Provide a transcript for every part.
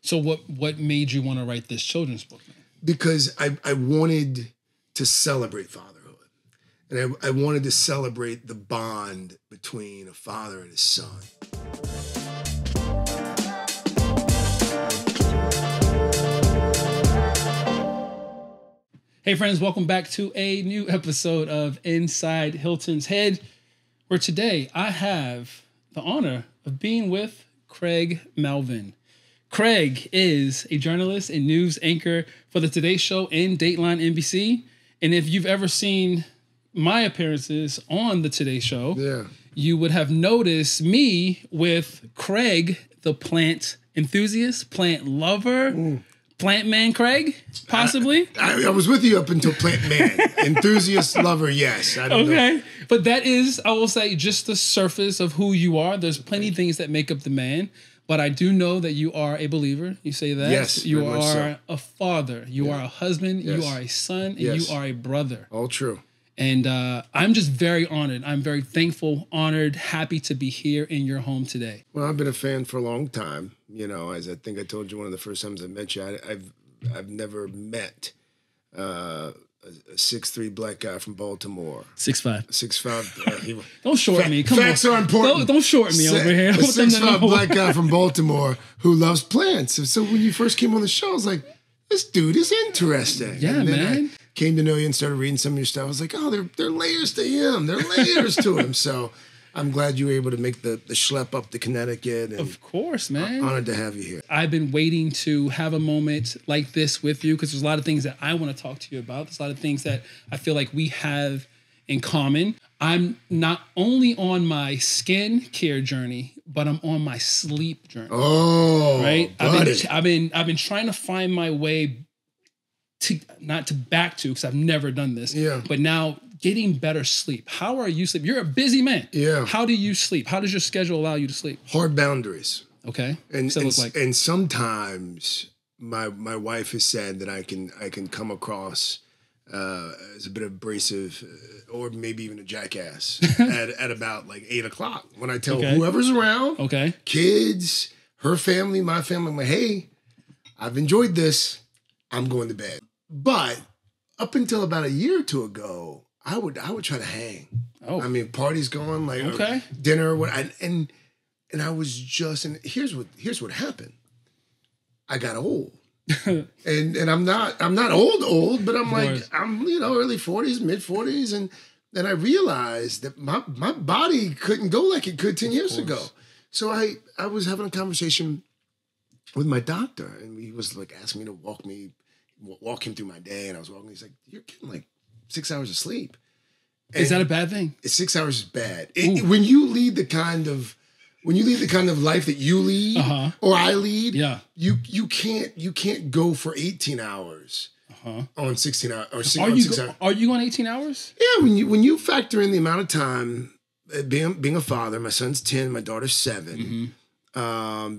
So what made you want to write this children's book? Because I wanted to celebrate fatherhood. And I wanted to celebrate the bond between a father and his son. Hey friends, welcome back to a new episode of Inside Hilton's Head, where today I have the honor of being with Craig Melvin. Craig is a journalist and news anchor for the Today Show and Dateline NBC. And if you've ever seen my appearances on the Today Show, you would have noticed me with Craig, the plant enthusiast, plant lover, plant man Craig, possibly. I was with you up until plant man. Enthusiast, lover, yes. I don't know. But that is, I will say, just the surface of who you are. There's plenty of things that make up the man. But I do know that you are a believer. You say that. Yes. You are a father. You are a husband. Yes. You are a son. And you are a brother. All true. And I'm just very honored. I'm very thankful, honored, happy to be here in your home today. Well, I've been a fan for a long time. You know, as I think I told you one of the first times I met you, I've never met a 6'3" black guy from Baltimore. 6'5". 6'5". Don't short me. Come Facts on. are important. Don't short me over here. A 6'5" black guy from Baltimore who loves plants. So when you first came on the show, I was like, this dude is interesting. Yeah, man. I came to know you and started reading some of your stuff. I was like, oh, there are layers to him. There are layers to him. So I'm glad you were able to make the schlep up to Connecticut. And of course, man. Honored to have you here. I've been waiting to have a moment like this with you because there's a lot of things that I want to talk to you about. There's a lot of things that I feel like we have in common. I'm not only on my skin care journey, but I'm on my sleep journey. Oh, right. I've been trying to find my way to back to because I've never done this. Yeah. But now getting better sleep. How are you sleep? You're a busy man. Yeah. How do you sleep? How does your schedule allow you to sleep? Hard boundaries. Okay. And sometimes my wife has said that I can come across as a bit abrasive or maybe even a jackass at about like 8 o'clock when I tell whoever's around, kids, her family, my family, I'm like, hey, I've enjoyed this. I'm going to bed. But up until about a year or two ago, I would try to hang. Oh, I mean, parties going, like dinner, and I was just, and here's what happened. I got old. and I'm not old, but I'm like, I'm, early 40s, mid 40s. And I realized that my body couldn't go like it could 10 years ago. So I was having a conversation with my doctor, and he was like asking me to walk him through my day. And I was walking, he's like, you're getting like 6 hours of sleep. And is that a bad thing? 6 hours is bad. When you lead the kind of life that you lead or I lead, you can't go for 18 hours on 16 hours or 6 hours. Are you on 18 hours? Yeah, when you factor in the amount of time being a father, my son's 10, my daughter's 7,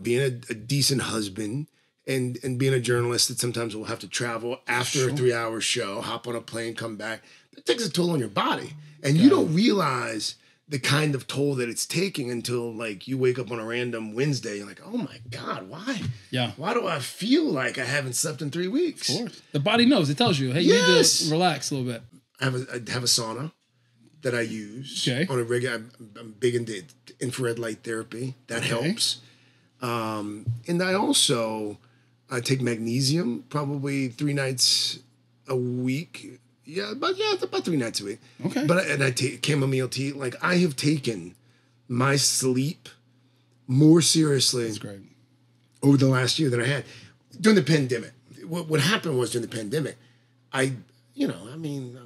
being a decent husband and being a journalist that sometimes will have to travel after a 3-hour show, hop on a plane, come back. It takes a toll on your body. And you don't realize the kind of toll that it's taking until like you wake up on a random Wednesday. You're like, oh my God, why? Yeah. Why do I feel like I haven't slept in 3 weeks? Of course. The body knows. It tells you, hey, you need to relax a little bit. I have a sauna that I use on a regular. I'm big into infrared light therapy. That helps. And I take magnesium probably 3 nights a week. It's about 3 nights a week. Okay. And I take chamomile tea. Like, I have taken my sleep more seriously. That's great. Over the last year than I had during the pandemic. What happened was during the pandemic, I'm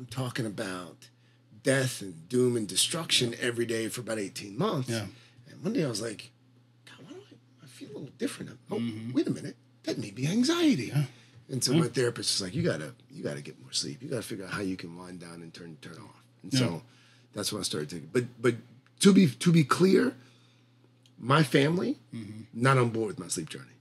talking about death and doom and destruction every day for about 18 months. Yeah. And one day I was like, God, why do I feel a little different? Wait a minute. That may be anxiety. Yeah. And so my therapist was like, you gotta get more sleep. You gotta figure out how you can wind down and turn off. And so that's when I started taking. But to be clear, my family not on board with my sleep journey.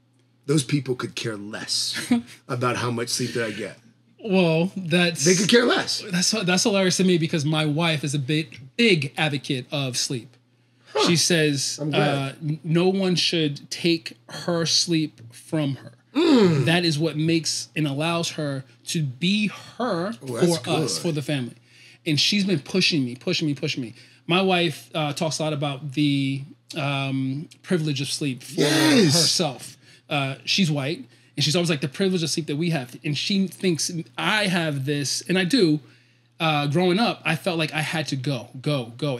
Those people could care less about how much sleep that I get. Well, they could care less. That's hilarious to me because my wife is a big advocate of sleep. Huh. She says no one should take her sleep from her. That is what makes and allows her to be her for us, for the family. And she's been pushing me. My wife talks a lot about the privilege of sleep for herself. She's white, and she's always like, the privilege of sleep that we have. And she thinks I have this, and I do. Growing up, I felt like I had to go.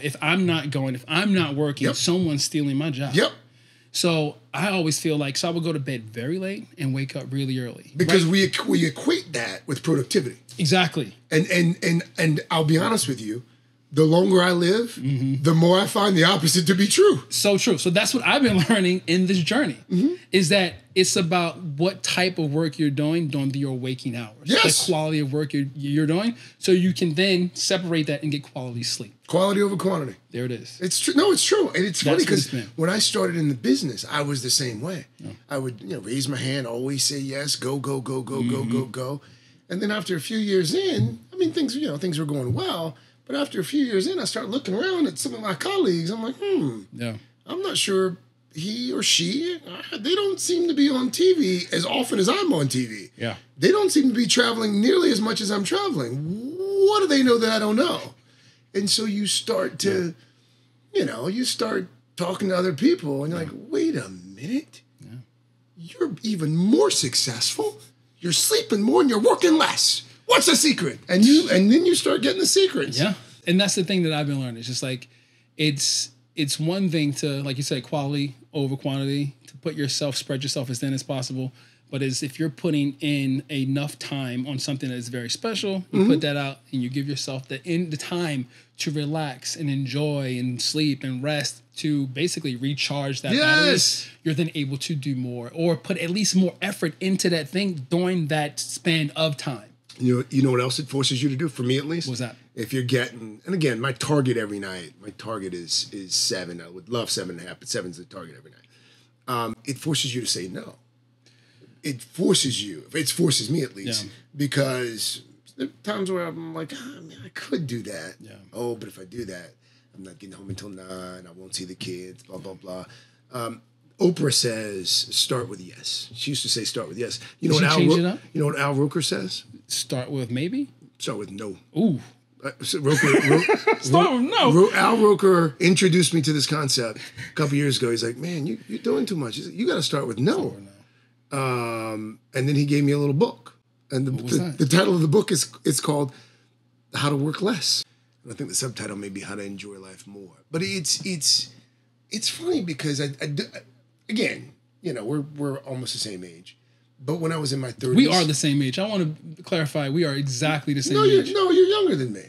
If I'm not going, if I'm not working, someone's stealing my job. Yep. So I always feel like, so I would go to bed very late and wake up really early. Because we equate that with productivity. Exactly. And I'll be honest with you, the longer I live, the more I find the opposite to be true. So true. So that's what I've been learning in this journey, is that it's about what type of work you're doing during your waking hours. Yes. The quality of work you're doing, so you can then separate that and get quality sleep. Quality over quantity. There it is. It's true. No, it's true. And it's funny because when I started in the business, I was the same way. I would raise my hand, always say yes, go. And then after a few years in, I mean, things were going well. But after a few years in, I start looking around at some of my colleagues. I'm like, I'm not sure he or she, they don't seem to be on TV as often as I'm on TV. Yeah. They don't seem to be traveling nearly as much as I'm traveling. What do they know that I don't know? And so you start to, you start talking to other people, and you're like, wait a minute. Yeah. You're even more successful. You're sleeping more and you're working less. What's the secret? And then you start getting the secrets. Yeah. And that's the thing that I've been learning. It's just like, it's one thing to, like you said, quality over quantity, to spread yourself as thin as possible. But if you're putting in enough time on something that is very special, you put that out and you give yourself the time to relax and enjoy and sleep and rest, to basically recharge that battery, you're then able to do more or put at least more effort into that thing during that span of time. You know what else it forces you to do, for me at least? What's that? If you're getting, and again, my target every night, is 7. I would love 7.5, but 7's the target every night. It forces you to say no. It forces me at least, because there are times where I'm like, I could do that. Yeah. Oh, but if I do that, I'm not getting home until 9. I won't see the kids, blah, blah, blah. Oprah says, start with yes. She used to say, start with yes. You know what Al Roker says? Start with maybe? Start with no. Ooh. Start with no. Al Roker introduced me to this concept a couple years ago. He's like, man, you're doing too much. He said, you got to start with no. And then he gave me a little book. And the title of the book is called How to Work Less. And I think the subtitle may be How to Enjoy Life More. But it's funny because again, we're almost the same age. But when I was in my 30s... We are the same age. I want to clarify, we are exactly the same age. No, you're younger than me.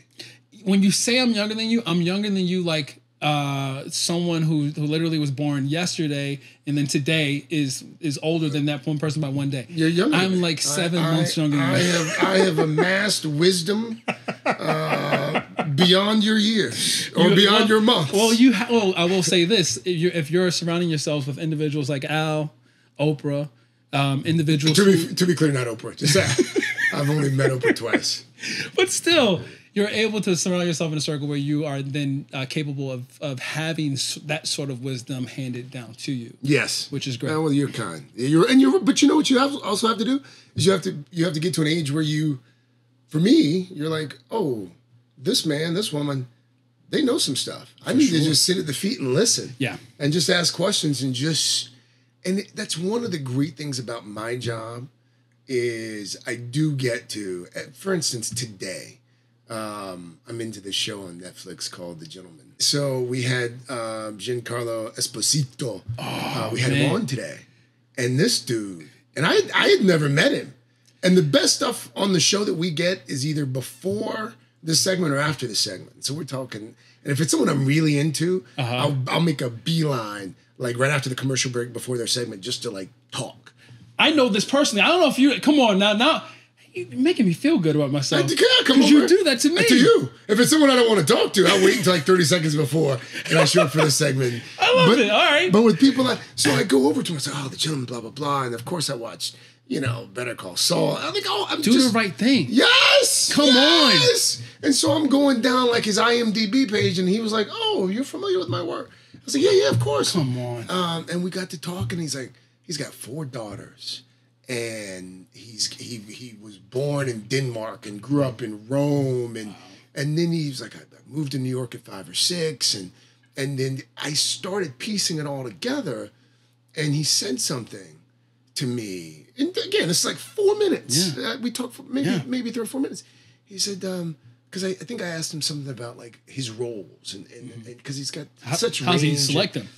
When you say I'm younger than you like someone who literally was born yesterday and then today is older than that one person by one day. You're younger than me. I'm like 7 months younger than you. I have amassed wisdom beyond your years or beyond your months. Well, I will say this. If you're surrounding yourself with individuals like Al, Oprah... individuals to be clear, not Oprah. Just that. I've only met Oprah twice. But still, you're able to surround yourself in a circle where you are then capable of having that sort of wisdom handed down to you. Yes, which is great. Well, you're kind. But you know what you also have to do is you have to get to an age where for me, you're like, oh, this man, this woman, they know some stuff. I need to just sit at the feet and listen. Yeah, and just ask questions and just. And that's one of the great things about my job is I do get to, for instance, today, I'm into this show on Netflix called The Gentleman. So we had Giancarlo Esposito. We had him on today. And this dude, and I had never met him. And the best stuff on the show that we get is either before this segment or after the segment. So we're talking, and if it's someone I'm really into, I'll make a beeline like right after the commercial break before their segment just to like talk. I know this personally. I don't know if you, come on now you're making me feel good about myself. Because you do that to me. To you. If it's someone I don't want to talk to, I'll wait until like 30 seconds before and I show up for the segment. I love it. All right. But with people, so I go over to them and say, oh, The Gentleman, blah, blah, blah. And of course I watched, Better Call Saul. I'm like, oh, do the right thing. Yes. Come on. And so I'm going down like his IMDb page and he was like, oh, you're familiar with my work. I was like, yeah, of course. Come on. And we got to talk and he's like, he's got 4 daughters and he was born in Denmark and grew up in Rome, and then he was like, I moved to New York at 5 or 6, and then I started piecing it all together, and he said something to me, and again, it's like 4 minutes. Yeah. We talked for maybe 3 or 4 minutes. He said, because I think I asked him something about like his roles, and because he's got such range. How's he select them?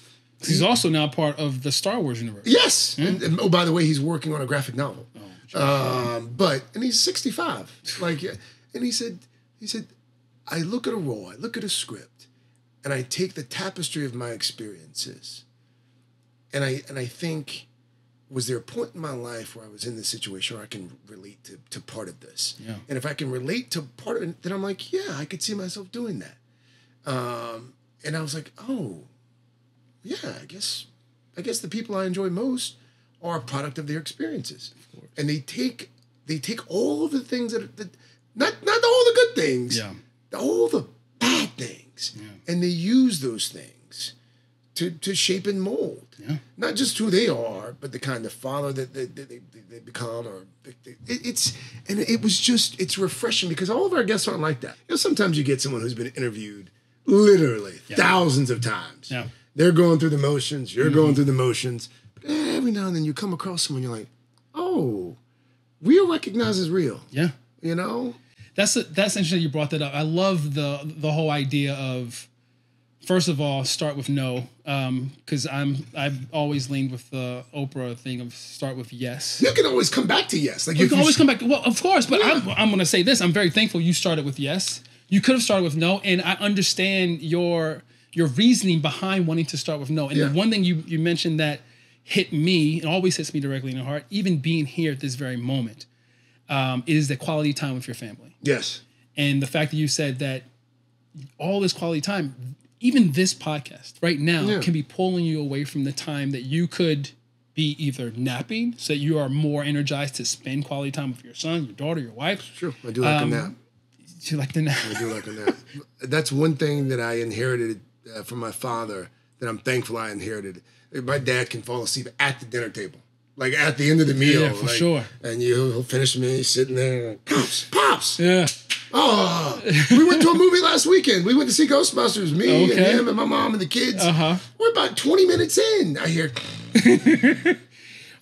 He's also now part of the Star Wars universe. Yes, and oh, by the way, he's working on a graphic novel. And he's 65. Like, and he said, I look at a role, I look at a script, and I take the tapestry of my experiences, and I think, was there a point in my life where I was in this situation where I can relate to part of this? Yeah. And if I can relate to part of it, then I'm like, yeah, I could see myself doing that. And I was like, oh, yeah, I guess the people I enjoy most are a product of their experiences. Of course. And they take all of the things that not all the good things, all the bad things, and they use those things to shape and mold. Yeah. Not just who they are, but the kind of father that they become, or it's refreshing because all of our guests aren't like that. You know, sometimes you get someone who's been interviewed literally thousands of times. Yeah. They're going through the motions, you're going through the motions, but every now and then you come across someone, you're like, oh, real recognizes real. Yeah. You know? That's interesting you brought that up. I love the whole idea of, first of all, start with no, because I've always leaned with the Oprah thing of start with yes. You can always come back to yes. Like you can always come back. Well, of course, but I'm going to say this. I'm very thankful you started with yes. You could have started with no, and I understand your reasoning behind wanting to start with no. And the one thing you mentioned that hit me, it always hits me directly in the heart, even being here at this very moment, is the quality time with your family. Yes. And the fact that you said that all this quality time, even this podcast right now can be pulling you away from the time that you could be either napping so that you are more energized to spend quality time with your son, your daughter, your wife. Sure, I do like a nap. You like the nap? I do like a nap. That's one thing that I inherited from my father that I'm thankful I inherited. My dad can fall asleep at the dinner table, like at the end of the meal. Yeah, for sure. And he'll finish the meal, he's sitting there, Pops. Yeah. Oh, we went to a movie last weekend. We went to see Ghostbusters, me and him and my mom and the kids. We're about 20 minutes in. I hear,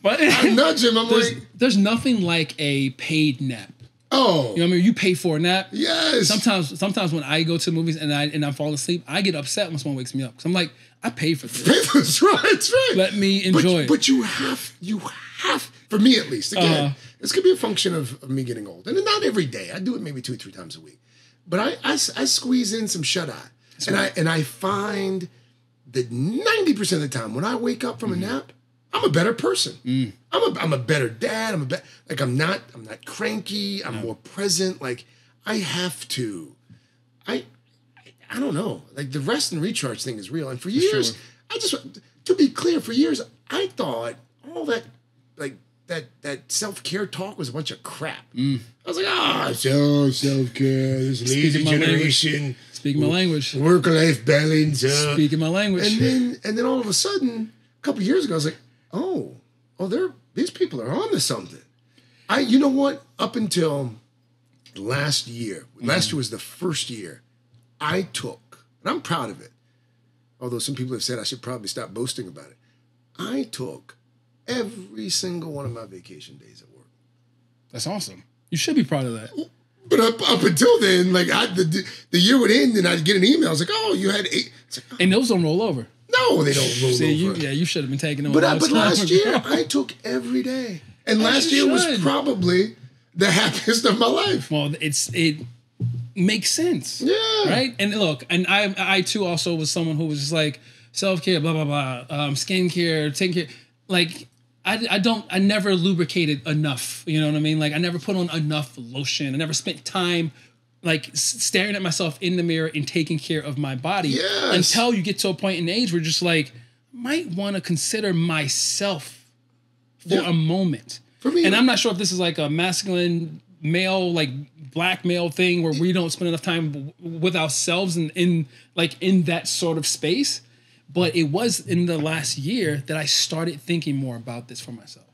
I nudge him. There's nothing like a paid nap. Oh, you know what I mean? You pay for a nap. Yes. Sometimes when I go to movies and I fall asleep, I get upset when someone wakes me up because I'm like, I paid for this. That's right. Let me enjoy it. But you have, for me at least. Again, this could be a function of me getting old, and not every day. I do it maybe 2 or 3 times a week, but I squeeze in some shut eye, and I find that 90% of the time when I wake up from a nap, I'm a better person. I'm a better dad. I'm not cranky. I'm more present. Like I have to. I don't know. Like the rest and recharge thing is real. And for years, to be clear, for years I thought all that that self-care talk was a bunch of crap. I was like, self-care, this lazy generation. Speaking my language. Work-life balance. Speaking my language. And then all of a sudden, a couple of years ago, I was like, these people are on to something. You know what? Up until last year was the first year I took, and I'm proud of it, although some people have said I should probably stop boasting about it. I took every single one of my vacation days at work. That's awesome. You should be proud of that. But up until then, like the year would end and I'd get an email. I was like, oh, you had 8. Like, and those don't roll over. No, they don't roll over. You should have been taking them. But last year, I took every day. And last year was probably the happiest of my life. Well, it makes sense. Yeah. Right? And look, and I too also was someone who was just like, self-care, blah, blah, blah, skincare, taking care. Like, I never lubricated enough. You know what I mean? Like, I never put on enough lotion. I never spent time like staring at myself in the mirror and taking care of my body until you get to a point in age where you're just like, might want to consider myself for a moment. For me, and I'm not sure if this is like a masculine male, like black male thing where we don't spend enough time with ourselves and in that sort of space. But it was in the last year that I started thinking more about this for myself.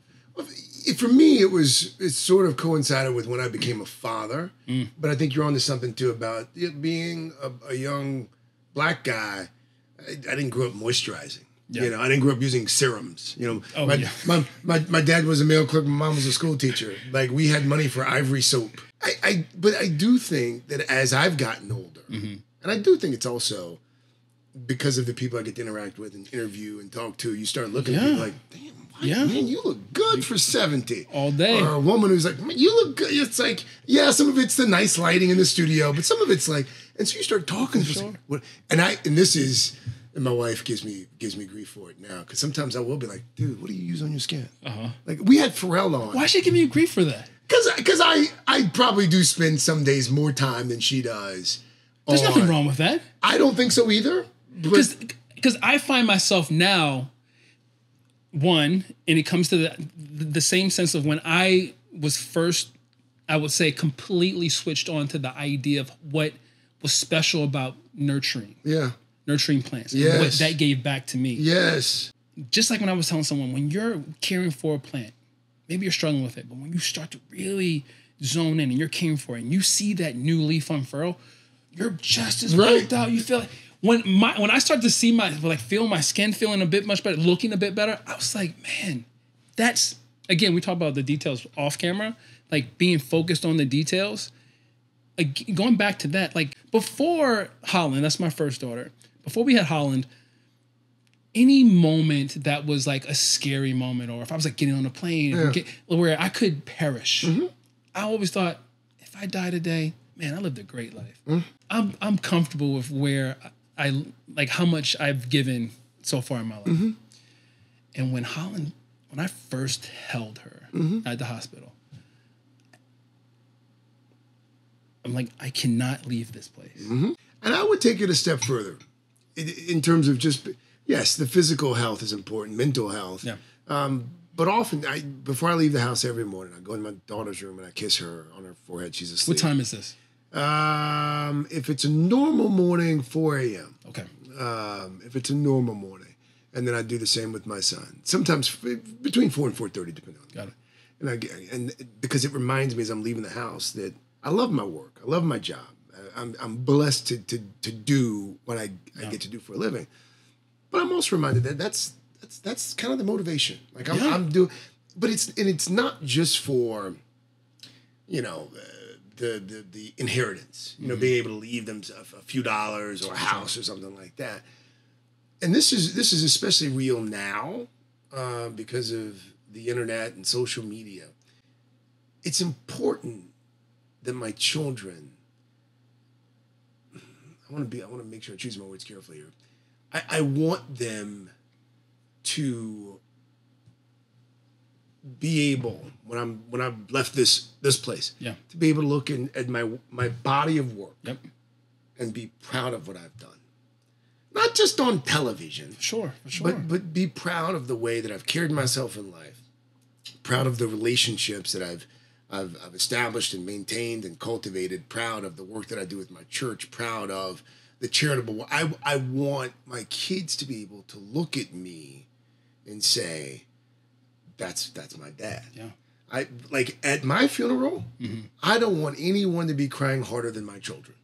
For me, it sort of coincided with when I became a father. But I think you're onto something too about being a young black guy. I didn't grow up moisturizing. Yeah. You know, I didn't grow up using serums. You know, my dad was a mail clerk. My mom was a school teacher. Like, we had money for Ivory soap. But I do think that as I've gotten older, and I do think it's also because of the people I get to interact with and interview and talk to, you start looking at people like, damn, man, you look good for 70. All day. Or a woman who's like, man, you look good. It's like, yeah, some of it's the nice lighting in the studio, but some of it's like, and so you start talking. Sure. Like, and my wife gives me grief for it now, because sometimes I will be like, dude, what do you use on your skin? Like, we had Pharrell on. Why is she giving you grief for that? Because I probably do spend some days more time than she does. There's nothing wrong with that. I don't think so either. Because I find myself now, and it comes to the same sense of when I was first, I would say, completely switched on to the idea of what was special about nurturing. Yeah. Nurturing plants. Yes. And what that gave back to me. Yes. Just like when I was telling someone, when you're caring for a plant, maybe you're struggling with it, but when you start to really zone in and you're caring for it and you see that new leaf unfurl, you're just as worked out. You feel like when I start to see feel my skin feeling a bit much better, looking a bit better, I was like, man, that's, again, we talk about the details off camera, like being focused on the details. Going back to that, like before Holland, that's my first daughter. Before we had Holland, any moment that was like a scary moment, or if I was like getting on a plane where I could perish, I always thought, if I die today, man, I lived a great life. I'm comfortable with where I like how much I've given so far in my life. And when I first held her at the hospital, I'm like, I cannot leave this place. And I would take it a step further in terms of just, yes, the physical health is important, mental health. Yeah. But often, before I leave the house every morning, I go in my daughter's room and I kiss her on her forehead. She's asleep. What time is this? If it's a normal morning, 4 a.m. Okay. If it's a normal morning. And then I do the same with my son. Sometimes between 4 and 4:30, depending on it. Got it. And because it reminds me as I'm leaving the house that I love my work. I love my job. I'm blessed to do what I get to do for a living. But I'm also reminded that that's kind of the motivation. Like I'm doing, but it's not just for, you know, the inheritance. You know, being able to leave them a few dollars or a house or something like that. And this is especially real now because of the internet and social media. It's important that my children, I want to make sure I choose my words carefully here. I want them to be able, when I've left this place, to be able to look at my body of work and be proud of what I've done. Not just on television. For sure. But be proud of the way that I've carried myself in life. Proud of the relationships that I've established and maintained and cultivated. Proud of the work that I do with my church. Proud of the charitable. I want my kids to be able to look at me and say, that's my dad. Yeah. I like at my funeral, I don't want anyone to be crying harder than my children.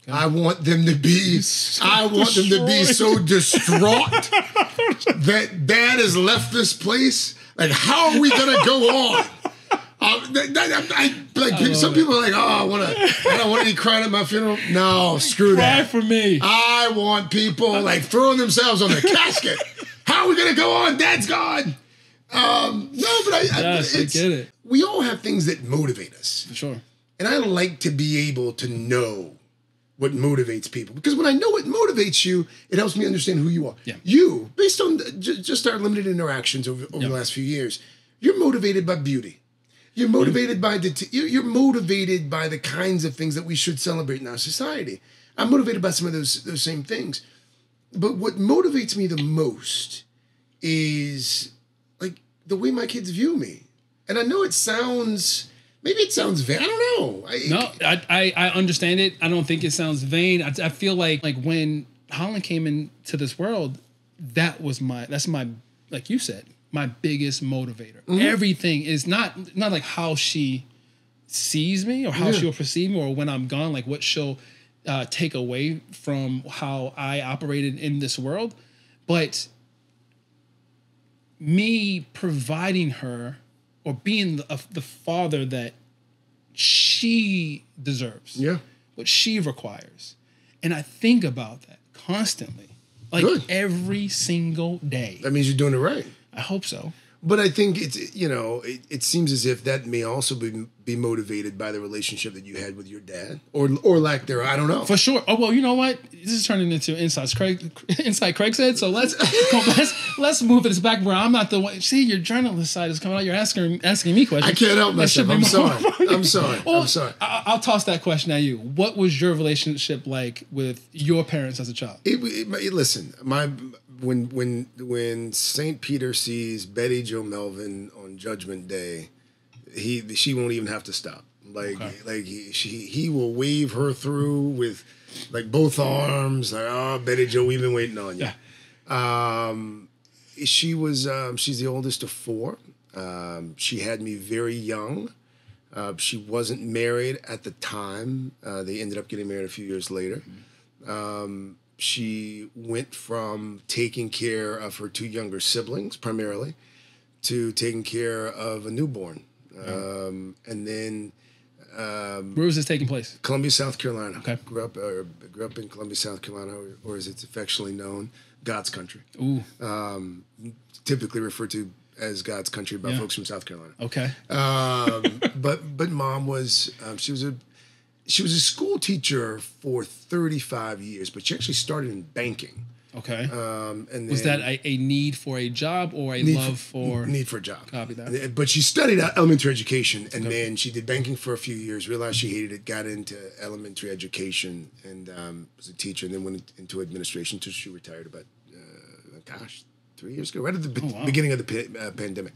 Okay. I want them to be so distraught that dad has left this place. Like, how are we gonna go on? Some people are like, I don't want any crying at my funeral. No, screw that. Cry for me. I want people like throwing themselves on the casket. How are we gonna go on? Dad's gone. I get it. We all have things that motivate us. For sure. And I like to be able to know what motivates people. Because when I know what motivates you, it helps me understand who you are. Yeah. You, based on just our limited interactions over the last few years, you're motivated by beauty. You're motivated by you're motivated by the kinds of things that we should celebrate in our society. I'm motivated by some of those same things. But what motivates me the most is like the way my kids view me. And I know it sounds vain. I don't know. I understand it. I don't think it sounds vain. I feel like when Holland came into this world, that's my, like you said, my biggest motivator. Everything is not like how she sees me or how she'll perceive me or when I'm gone, like what she'll take away from how I operated in this world, but me providing her or being the father that she deserves, what she requires. And I think about that constantly, like every single day. That means you're doing it right. I hope so. But I think it's, it seems as if that may also be motivated by the relationship that you had with your dad or lack thereof. I don't know. For sure. Oh, well, you know what? This is turning into Insight Craig said. So let's move this back where I'm not the one. See, your journalist side is coming out. You're asking me questions. I can't help myself. I'm sorry. Well, I'll toss that question at you. What was your relationship like with your parents as a child? Listen, when St. Peter sees Betty Jo Melvin on Judgment Day, she won't even have to stop. He will wave her through with like both arms, like, oh, Betty Jo, we've been waiting on you. Yeah. She's the oldest of four. She had me very young. She wasn't married at the time. They ended up getting married a few years later. She went from taking care of her two younger siblings, primarily, to taking care of a newborn. And then... where was this taking place? Columbia, South Carolina. Okay. Grew up in Columbia, South Carolina, or as it's affectionately known, God's country. Ooh. Typically referred to as God's country by folks from South Carolina. Okay. But Mom was... She was a school teacher for 35 years, but she actually started in banking. Okay. And then was that a need for a job or a love for... Need for a job. Copy that. But she studied elementary education, and then she did banking for a few years, realized she hated it, got into elementary education, and was a teacher, and then went into administration until she retired about, 3 years ago, right at the beginning of the pandemic.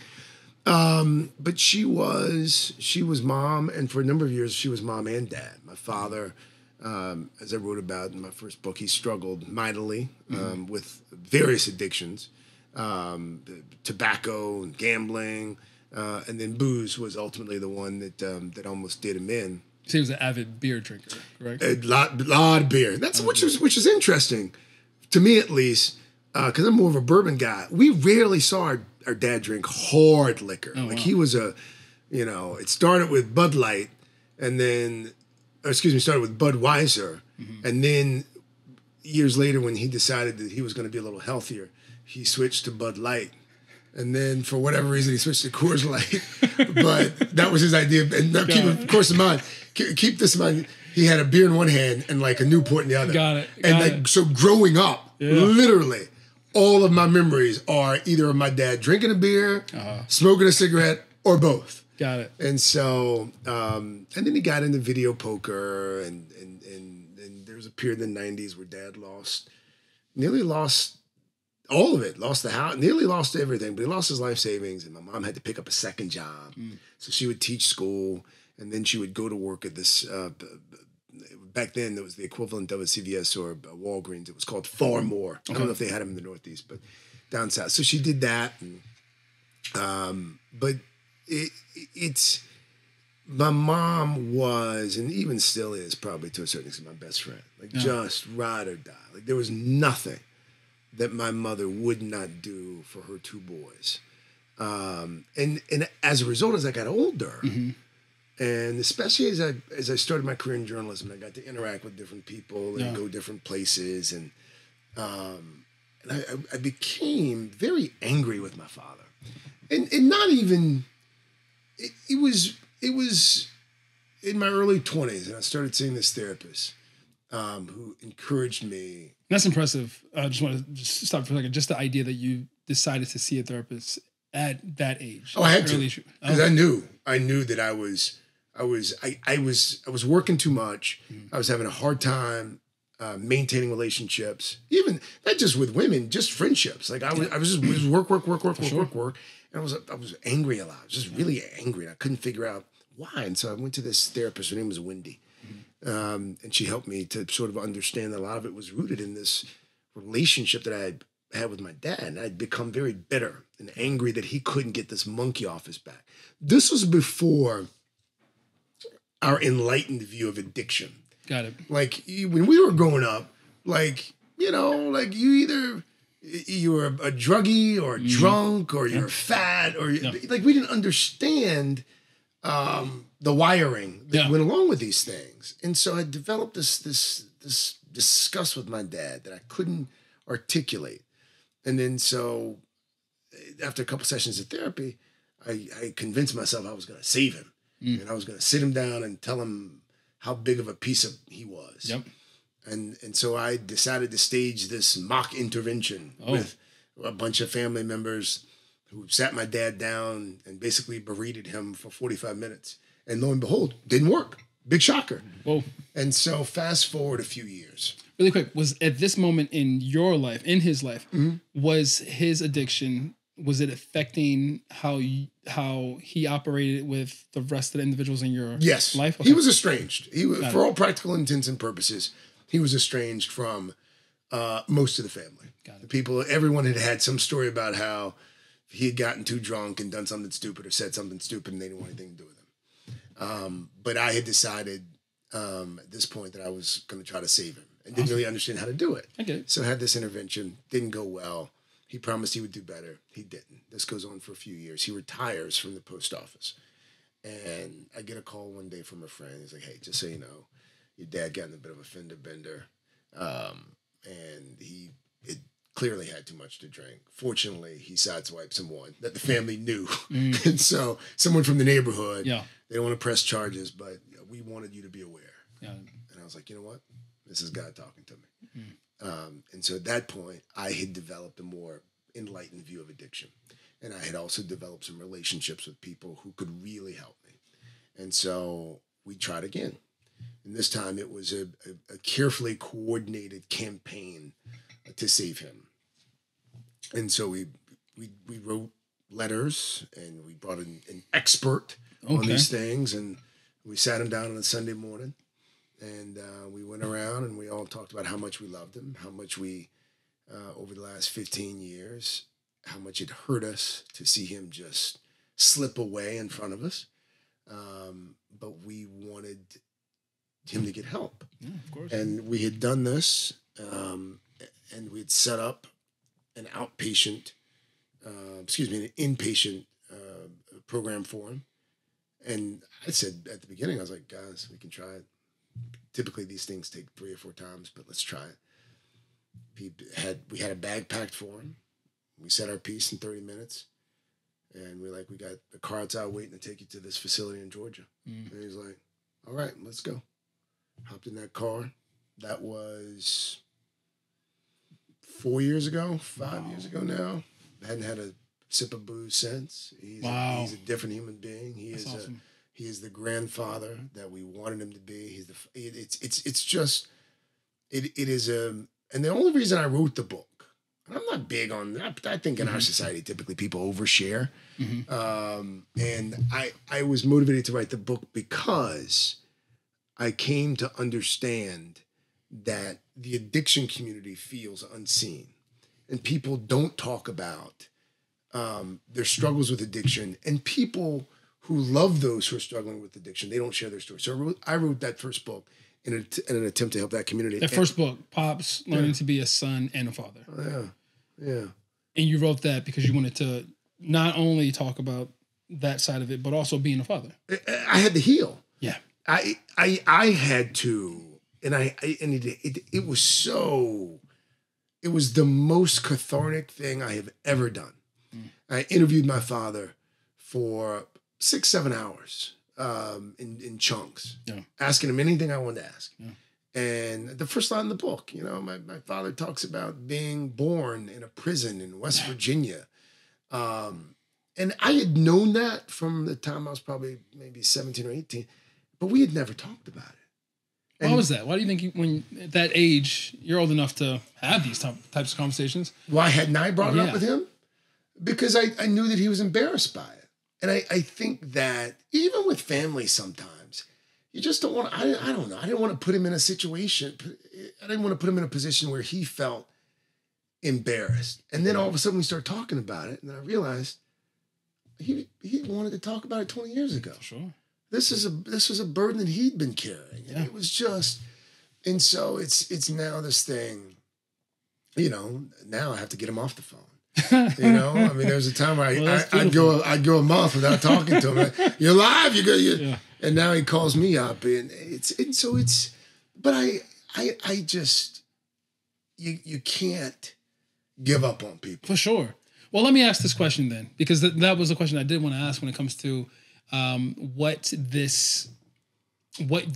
But she was mom, and for a number of years, she was mom and dad. My father, as I wrote about in my first book, he struggled mightily with various addictions, tobacco and gambling, and then booze was ultimately the one that almost did him in. So he was an avid beer drinker, correct? A lot of beer. That's which is interesting to me, at least, because I'm more of a bourbon guy. We rarely saw our dad drink hard liquor. He was it started with Bud Light, and then, started with Budweiser, and then years later when he decided that he was going to be a little healthier, he switched to Bud Light. And then for whatever reason, he switched to Coors Light. But that was his idea. And now keep this in mind, he had a beer in one hand and like a Newport in the other. Got it. So growing up, literally, all of my memories are either of my dad drinking a beer, smoking a cigarette, or both. Got it. And so, and then he got into video poker, and there was a period in the 90s where Dad nearly lost all of it, lost the house, nearly lost everything, but he lost his life savings, and my mom had to pick up a second job. So she would teach school, and then she would go to work at this, back then there was the equivalent of a CVS or a Walgreens. It was called Far More. I don't know if they had them in the Northeast, but down south. So she did that. And, but it's, my mom was, and even still is probably to a certain extent, my best friend. Like just ride or die. Like there was nothing that my mother would not do for her two boys. And as a result, as I got older, and especially as I started my career in journalism, I got to interact with different people and go different places, and I became very angry with my father, and not even it was in my early 20s, and I started seeing this therapist who encouraged me. That's impressive. I just want to stop for a second. Just the idea that you decided to see a therapist at that age. Oh, I had to, because I knew that I was working too much. I was having a hard time maintaining relationships, even not just with women, just friendships. Like I was just work, and I was angry a lot. I was just really angry, and I couldn't figure out why. And so I went to this therapist. Her name was Wendy, and she helped me to sort of understand that a lot of it was rooted in this relationship that I had had with my dad. And I'd become very bitter and angry that he couldn't get this monkey off his back. This was before our enlightened view of addiction. Got it. Like when we were growing up, like, you know, like you were a druggie or a drunk or you're fat or like we didn't understand the wiring that went along with these things. And so I developed this disgust with my dad that I couldn't articulate. And then so after a couple sessions of therapy, I convinced myself I was going to save him. And I was going to sit him down and tell him how big of a piece of he was. Yep. And so I decided to stage this mock intervention with a bunch of family members who sat my dad down and basically berated him for 45 minutes. And lo and behold, didn't work. Big shocker. Whoa. And so fast forward a few years. Really quick, was at this moment in your life, in his life, was his addiction, was it affecting how he operated with the rest of the individuals in your life? Okay. He was estranged. For all practical intents and purposes, he was estranged from most of the family. The people, everyone had some story about how he had gotten too drunk and done something stupid or said something stupid and they didn't want anything to do with him. But I had decided at this point that I was going to try to save him and didn't really understand how to do it. Okay. So I had this intervention, didn't go well. He promised he would do better. He didn't. This goes on for a few years. He retires from the post office. And I get a call one day from a friend. He's like, hey, just so you know, your dad got in a bit of a fender bender. And he clearly had too much to drink. Fortunately, he sideswiped someone that the family knew. And so someone from the neighborhood, they don't want to press charges, but we wanted you to be aware. And I was like, you know what? This is God talking to me. And so at that point, I had developed a more enlightened view of addiction. And I had also developed some relationships with people who could really help me. And so we tried again. And this time it was a carefully coordinated campaign to save him. And so we wrote letters and we brought in an expert on these things. And we sat him down on a Sunday morning. And we went around and we all talked about how much we loved him, how much we, over the last 15 years, how much it hurt us to see him just slip away in front of us. But we wanted him to get help. Yeah, of course. And we had done this and we'd set up an outpatient, an inpatient program for him. And I said at the beginning, I was like, guys, we can try it. Typically these things take 3 or 4 times, but let's try it. We had a bag packed for him. We said our piece in 30 minutes. And we're like, we got the car outside waiting to take you to this facility in Georgia. And he's like, all right, let's go. Hopped in that car. That was 4 years ago, 5 years ago now. Hadn't had a sip of booze since. He's a different human being. He is the grandfather that we wanted him to be. And the only reason I wrote the book, and I'm not big on, I think in our society, typically people overshare. And I was motivated to write the book because I came to understand that the addiction community feels unseen. And people don't talk about their struggles with addiction. And people who love those who are struggling with addiction, they don't share their story. So I wrote that first book in an attempt to help that community. That first book, Pops Learning to Be a Son and a Father. Yeah. And you wrote that because you wanted to not only talk about that side of it, but also being a father. I had to heal. Yeah. I had to, and it was the most cathartic thing I have ever done. I interviewed my father for 6-7 hours in chunks, asking him anything I wanted to ask. And the first line in the book, my father talks about being born in a prison in West Virginia. And I had known that from the time I was probably maybe 17 or 18, but we had never talked about it. Why was that? Why do you think when at that age, you're old enough to have these types of conversations? Why hadn't I brought it up with him? Because I knew that he was embarrassed by it. And I think that even with family sometimes, you just don't want to, I don't know. I didn't want to put him in a situation. I didn't want to put him in a position where he felt embarrassed. And then all of a sudden we start talking about it, and then I realized he wanted to talk about it 20 years ago. For sure. This was a burden that he'd been carrying. And it was just, and so it's now this thing, you know, now I have to get him off the phone. You know, I mean, there was a time where I'd go a month without talking to him. You're live, and now he calls me up, and but I just, you can't give up on people. For sure. Well, let me ask this question then, because that was a question I did want to ask when it comes to what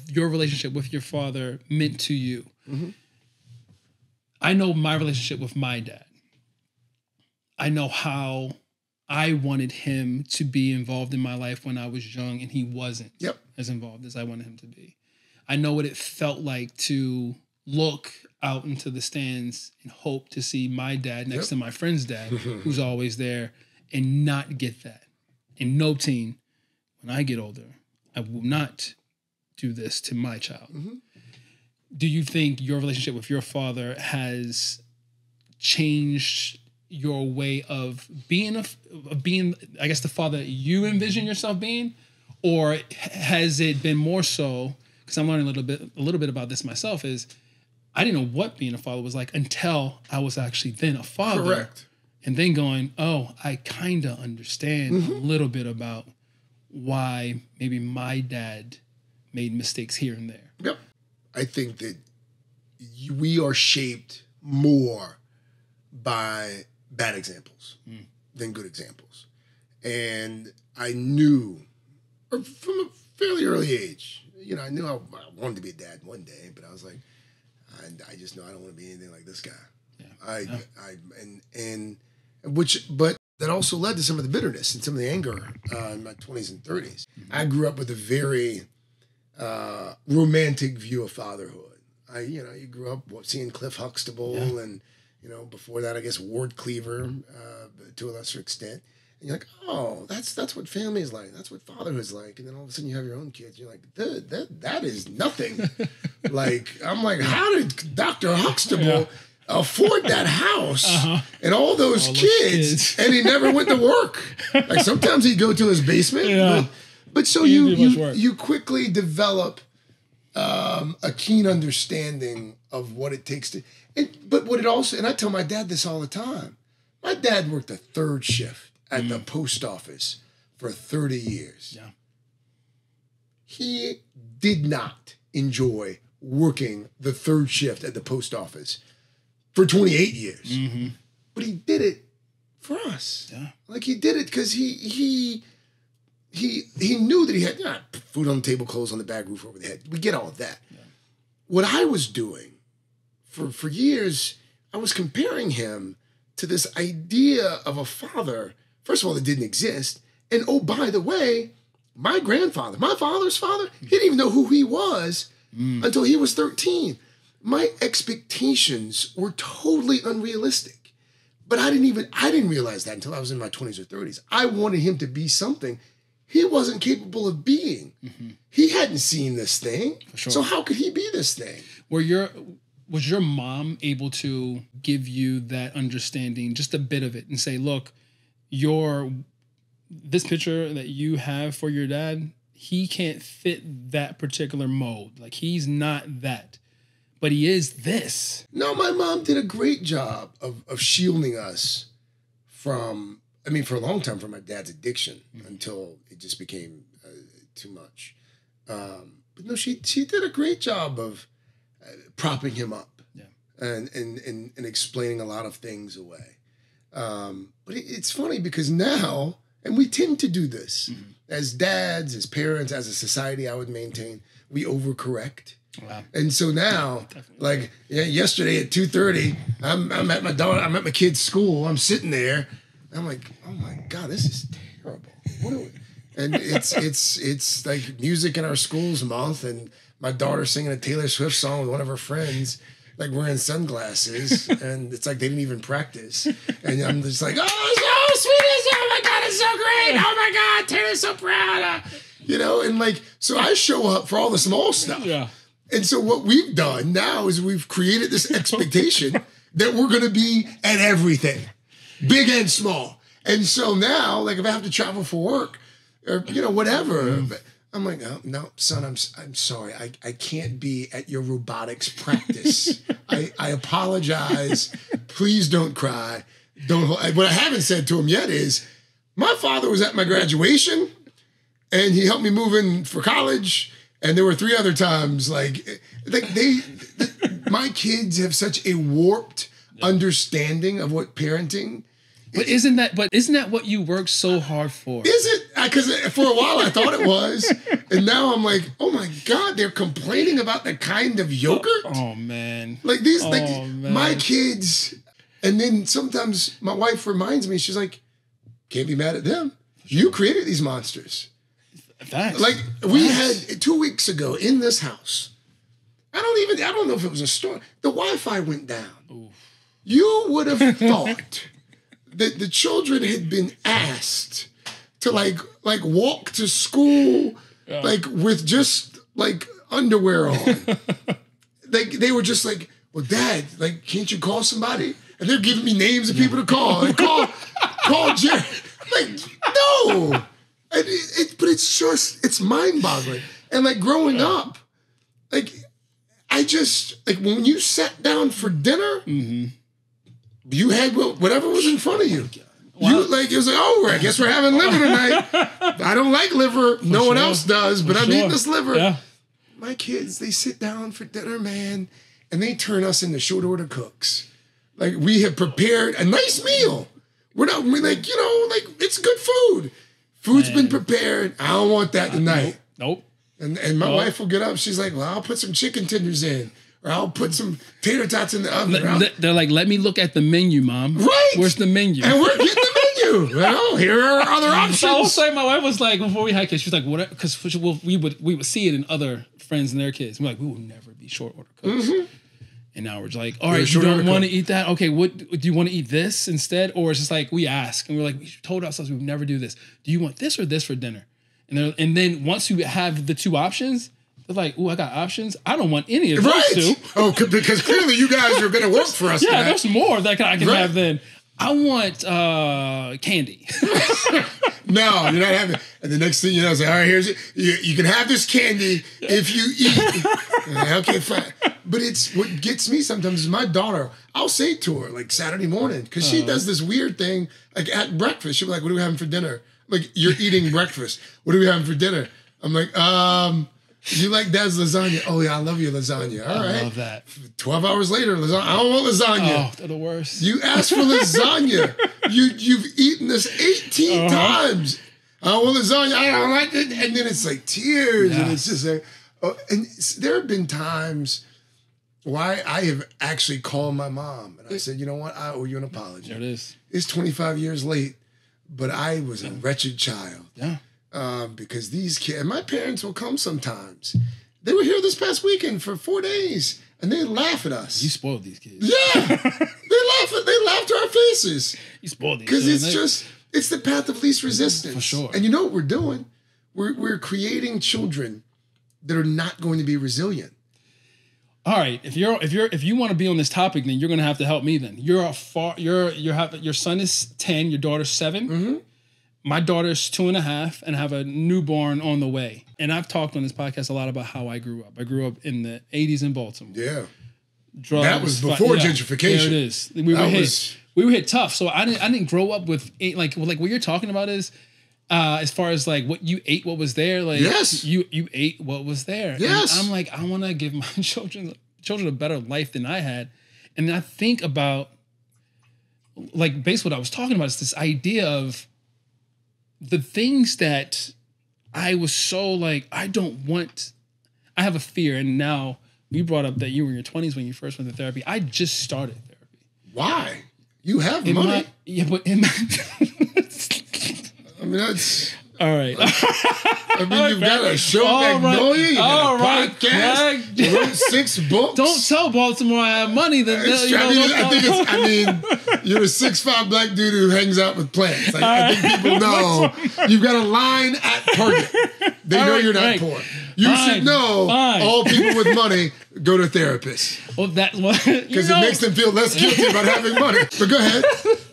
your relationship with your father meant to you. Mm-hmm. I know my relationship with my dad. I know how I wanted him to be involved in my life when I was young, and he wasn't as involved as I wanted him to be. I know what it felt like to look out into the stands and hope to see my dad next to my friend's dad, who's always there, and not get that. And no teen, when I get older, I will not do this to my child. Mm-hmm. Do you think your relationship with your father has changed your way of being, I guess, the father that you envision yourself being? Or has it been more so, because I'm learning a little bit about this myself, is I didn't know what being a father was like until I was actually then a father. Correct. And then going, oh, I kind of understand a little bit about why maybe my dad made mistakes here and there. Yep. I think that we are shaped more by bad examples than good examples. And I knew, or from a fairly early age, you know, I knew I wanted to be a dad one day, but I was like, I just know I don't want to be anything like this guy. Yeah. But that also led to some of the bitterness and some of the anger in my 20s and 30s. Mm-hmm. I grew up with a very romantic view of fatherhood. You grew up seeing Cliff Huxtable and, you know, before that, I guess Ward Cleaver to a lesser extent. And you're like, oh, that's what family is like. That's what fatherhood is like. And then all of a sudden you have your own kids. You're like, that is nothing. Like, I'm like, how did Dr. Huxtable afford that house and all those kids? And he never went to work. Like, sometimes he'd go to his basement. But so you quickly develop a keen understanding of what it takes to. But what it also, and I tell my dad this all the time. My dad worked a third shift at the post office for 30 years. Yeah. He did not enjoy working the third shift at the post office for 28 years. Mm-hmm. But he did it for us. Yeah. Like, he did it because he knew that he had food on the table, clothes on the back, roof over the head. We get all of that. Yeah. What I was doing for years, I was comparing him to this idea of a father, first of all, that didn't exist. And oh, by the way, my grandfather, my father's father, he didn't even know who he was until he was 13. My expectations were totally unrealistic. But I didn't realize that until I was in my 20s or 30s. I wanted him to be something he wasn't capable of being. Mm-hmm. He hadn't seen this thing. For sure. So how could he be this thing? Was your mom able to give you that understanding, just a bit of it, and say, look, this picture that you have for your dad, he can't fit that particular mold. Like, he's not that, but he is this. No, my mom did a great job of shielding us from, for a long time, from my dad's addiction until it just became too much. But no, she did a great job of propping him up and explaining a lot of things away. But it's funny because now, and we tend to do this as dads, as parents, as a society, I would maintain, we overcorrect. Wow. And so now, yesterday at 2:30, I'm at my kid's school. I'm sitting there. I'm like, oh my God, this is terrible. And it's like music in our schools month, and my daughter singing a Taylor Swift song with one of her friends, like wearing sunglasses, and it's like they didn't even practice. And I'm just like, oh, so sweet, oh my God, it's so great. Oh my God, Taylor's so proud. And like, so I show up for all the small stuff. Yeah. And so what we've done now is we've created this expectation, that we're going to be at everything, big and small. And so now, like if I have to travel for work or, you know, whatever, I'm like, oh, no, son, I'm sorry. I can't be at your robotics practice. I apologize. Please don't cry. What I haven't said to him yet is my father was at my graduation and he helped me move in for college. And there were 3 other times my kids have such a warped understanding of what parenting. But isn't that what you work so hard for? Is it? Because for a while I thought it was, and now I'm like, oh my God, they're complaining about the kind of yogurt. Oh man, my kids. And then sometimes my wife reminds me, she's like, can't be mad at them. You created these monsters. Facts. Like we had 2 weeks ago in this house. I don't know if it was a storm. The Wi-Fi went down. Oof. You would have thought that the children had been asked to like walk to school like with just like underwear on. They were just like, well, Dad, like, can't you call somebody? And they're giving me names of people to call. Like, call Jerry. Like, no. But it's mind-boggling. And like growing up, like I just like when you sat down for dinner. Mm-hmm. You had whatever was in front of you. You like it was like, oh, I guess we're having liver tonight. I don't like liver. No one else does, but I'm eating this liver. Yeah. My kids, they sit down for dinner, man, and they turn us into short order cooks. Like we have prepared a nice meal. We're like, you know, like it's good food. Food's been prepared. I don't want that tonight. Nope. And my wife will get up. She's like, well, I'll put some chicken tenders in. Or I'll put some tater tots in the oven. They're like, let me look at the menu, Mom. Right. Where's the menu? And we're getting the menu. Well, here are other options. So I was like, my wife was like, before we had kids, she was like, what? Because we would see it in other friends and their kids. We're like, we will never be short order cooks. Mm-hmm. And now we're just like, all right, you don't want to eat that? Okay, what do you want to eat this instead? Or it's just like we ask and we're like, we told ourselves we would never do this. Do you want this or this for dinner? And then once you have the 2 options, they're like, ooh, I got options. I don't want any of those 2. Oh, because clearly you guys are going to work for us. Yeah, there's more that I can have then. I want candy. No, you're not having. And the next thing you know, it's like, all right, here's it. You can have this candy if you eat. Okay, fine. But it's what gets me sometimes is my daughter. I'll say to her like Saturday morning because she does this weird thing like at breakfast. She'll be like, "What are we having for dinner?" I'm like, you're eating breakfast. What are we having for dinner? I'm like, you like Dad's lasagna? Oh yeah, I love your lasagna. All right. I love that. 12 hours later, lasagna. I don't want lasagna. Oh, they're the worst. You asked for lasagna. You've eaten this 18 times. I don't want lasagna. I don't like it. And then it's like tears, and it's just like, and there have been times why I have actually called my mom and I said, you know what? I owe you an apology. There it is. It's 25 years late, but I was a wretched child. Yeah. Because these kids, and my parents will come sometimes. They were here this past weekend for 4 days, and they laugh at us. You spoiled these kids. Yeah, they laugh to our faces. You spoiled these kids. Because it's the path of least resistance. For sure. And you know what we're doing? We're creating children that are not going to be resilient. All right, if you want to be on this topic, then you're going to have to help me. Then your son is 10, your daughter's 7. Mm-hmm. My daughter's 2.5, and I have a newborn on the way. And I've talked on this podcast a lot about how I grew up. I grew up in the 80s in Baltimore. Yeah, drugs. That was before gentrification. There it is. We were hit tough. So I didn't grow up with like what you're talking about is. As far as like what you ate, what was there, like yes. you ate what was there. Yes. And I'm like, I want to give my children a better life than I had. And I think about like basically what I was talking about is this idea of the things that I was so like, I have a fear. And now you brought up that you were in your 20s when you first went to therapy. I just started therapy. Why? You have money. But I mean, that's... All right. I mean, you've got a show Magnolia, you got a podcast, you wrote 6 books. Don't tell Baltimore I have money. Then I mean, you're a 6'5" black dude who hangs out with plants. I think people know you've got a line at Target. They know you're not poor. You should know all people with money go to therapists. Well, that because it makes them feel less guilty about having money. But go ahead,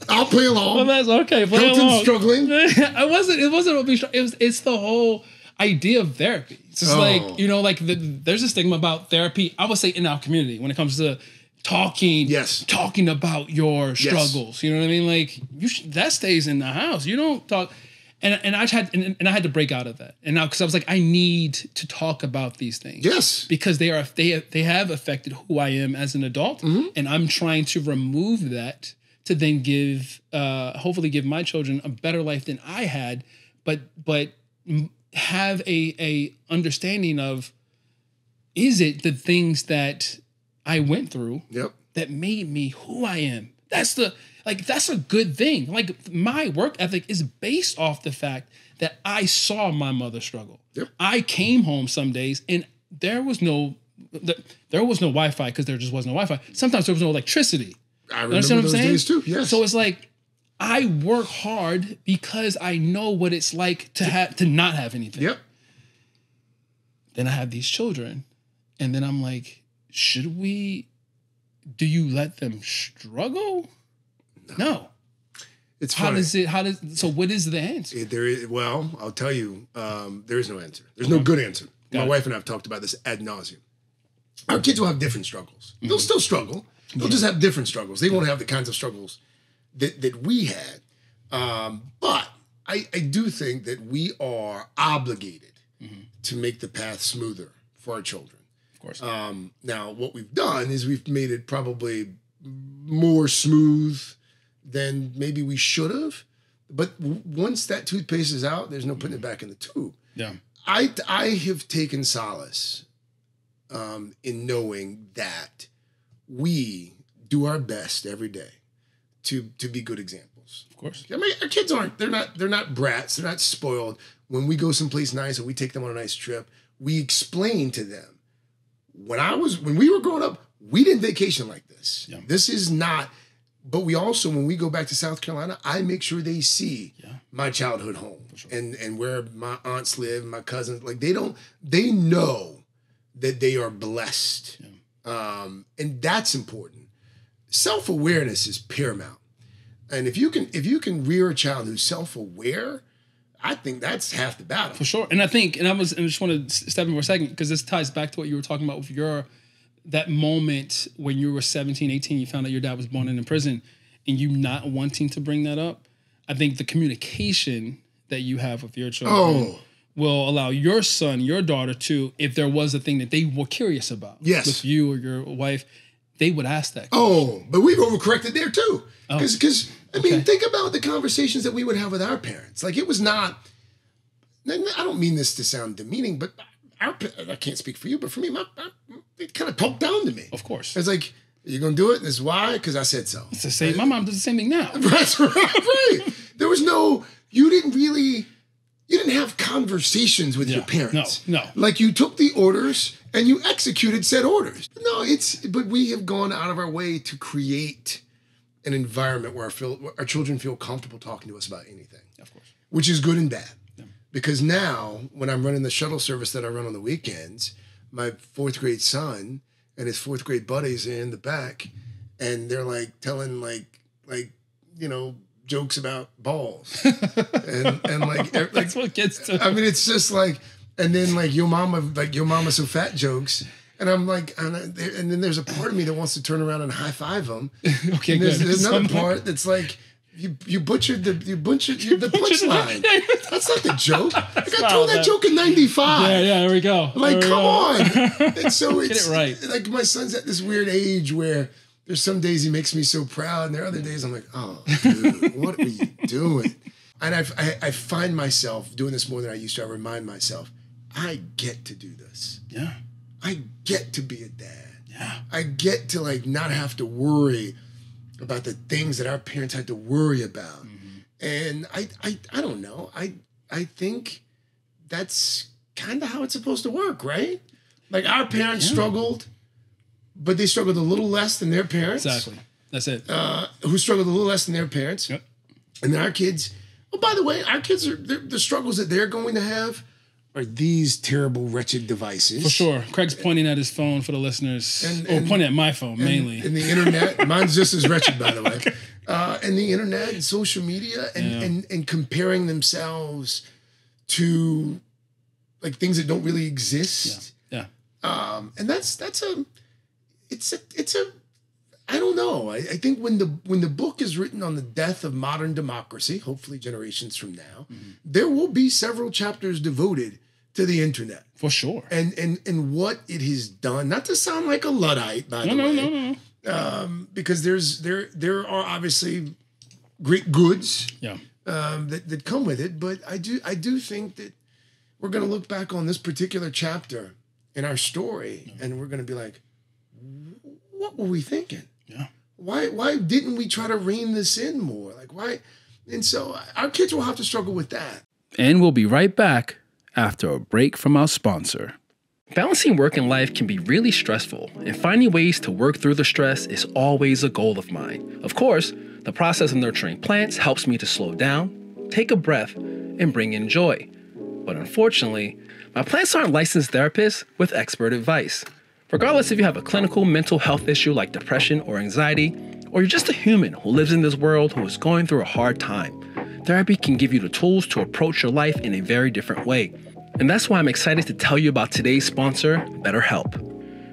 I'll play along. Well, that's okay. Play Hilton's along. struggling. It wasn't. It's the whole idea of therapy. It's just like, you know, like there's a stigma about therapy. I would say in our community when it comes to talking about your struggles. You know what I mean? Like that stays in the house. You don't talk. And I had to break out of that. And now, because I was like, I need to talk about these things. Yes. Because they have affected who I am as an adult. And I'm trying to remove that to then hopefully give my children a better life than I had, but have a understanding of, is it the things that I went through that made me who I am? That's a good thing. Like my work ethic is based off the fact that I saw my mother struggle. Yep. I came home some days and there was no Wi-Fi because there just wasn't no Wi-Fi. Sometimes there was no electricity. I remember those days too. Yes. So it's like I work hard because I know what it's like to not have anything. Yep. Then I have these children, and then I'm like, do you let them struggle? No. It's funny. So what is the answer? I'll tell you, there is no answer. There's no good answer. My wife and I have talked about this ad nauseum. Our kids will have different struggles. They'll still struggle. They'll just have different struggles. They won't have the kinds of struggles that we had. But I do think that we are obligated to make the path smoother for our children. Of course. Now, what we've done is we've made it probably more smooth than maybe we should have. But once that toothpaste is out, there's no putting it back in the tube. Yeah. I have taken solace in knowing that we do our best every day to be good examples. Of course. I mean, our kids they're not brats. They're not spoiled. When we go someplace nice or we take them on a nice trip, we explain to them, when we were growing up, we didn't vacation like this. Yeah. This is not, but we also, when we go back to South Carolina, I make sure they see my childhood home and where my aunts live, my cousins, like they know that they are blessed. Yeah. And that's important. Self-awareness is paramount. And if you can rear a child who's self-aware, I think that's half the battle. For sure. And I just want to step in for a second because this ties back to what you were talking about with that moment when you were 17, 18, you found out your dad was born in prison and you not wanting to bring that up. I think the communication that you have with your children will allow your son, your daughter to, if there was a thing that they were curious about with you or your wife, they would ask that question. But we've overcorrected there too. Because think about the conversations that we would have with our parents. Like it was not, I don't mean this to sound demeaning, but I can't speak for you, but for me, it kind of talked down to me. Of course. It's like, you're going to do it? This is why? Because I said so. It's the same. My mom does the same thing now. That's right. There was you didn't have conversations with your parents. No. Like you took the orders and you executed said orders. But we have gone out of our way to create an environment where our children feel comfortable talking to us about anything. Of course. Which is good and bad. Yeah. Because now, when I'm running the shuttle service that I run on the weekends, my 4th grade son and his 4th grade buddies are in the back, and they're like telling jokes about balls, and like that's what kids do. I mean, it's just like, and then your mama so fat jokes. And I'm like, and then there's a part of me that wants to turn around and high five them. Okay, and good. There's another part that's like, you butchered the punchline. That's not the joke. I told that joke in '95. Yeah, there we go. Like, come on. And so get it right. Like my son's at this weird age where there's some days he makes me so proud, and there are other days I'm like, oh, dude, what are you doing? And I find myself doing this more than I used to. I remind myself, I get to do this. Yeah. I get to be a dad. Yeah. I get to not have to worry about the things that our parents had to worry about. Mm-hmm. And I don't know. I think that's kind of how it's supposed to work, right? Like our parents struggled, but they struggled a little less than their parents. Exactly. That's it. Who struggled a little less than their parents. Yep. And then our kids, by the way, our kids the struggles that they're going to have are these terrible, wretched devices. For sure. Craig's pointing at his phone for the listeners. Or pointing at my phone, mainly. And the internet. Mine's just as wretched, by the way. And the internet and social media and comparing themselves to like things that don't really exist. Yeah. And it's a I don't know. I think when the book is written on the death of modern democracy, hopefully generations from now, there will be several chapters devoted to the internet. For sure. And what it has done. Not to sound like a Luddite, by the way. No. Because there are obviously great goods that come with it. But I do think that we're going to look back on this particular chapter in our story and we're going to be like, what were we thinking? Yeah. Why didn't we try to rein this in more? Like why? And so our kids will have to struggle with that. And we'll be right back after a break from our sponsor. Balancing work and life can be really stressful, and finding ways to work through the stress is always a goal of mine. Of course, the process of nurturing plants helps me to slow down, take a breath, and bring in joy. But unfortunately, my plants aren't licensed therapists with expert advice. Regardless if you have a clinical mental health issue like depression or anxiety, or you're just a human who lives in this world who is going through a hard time, therapy can give you the tools to approach your life in a very different way. And that's why I'm excited to tell you about today's sponsor, BetterHelp.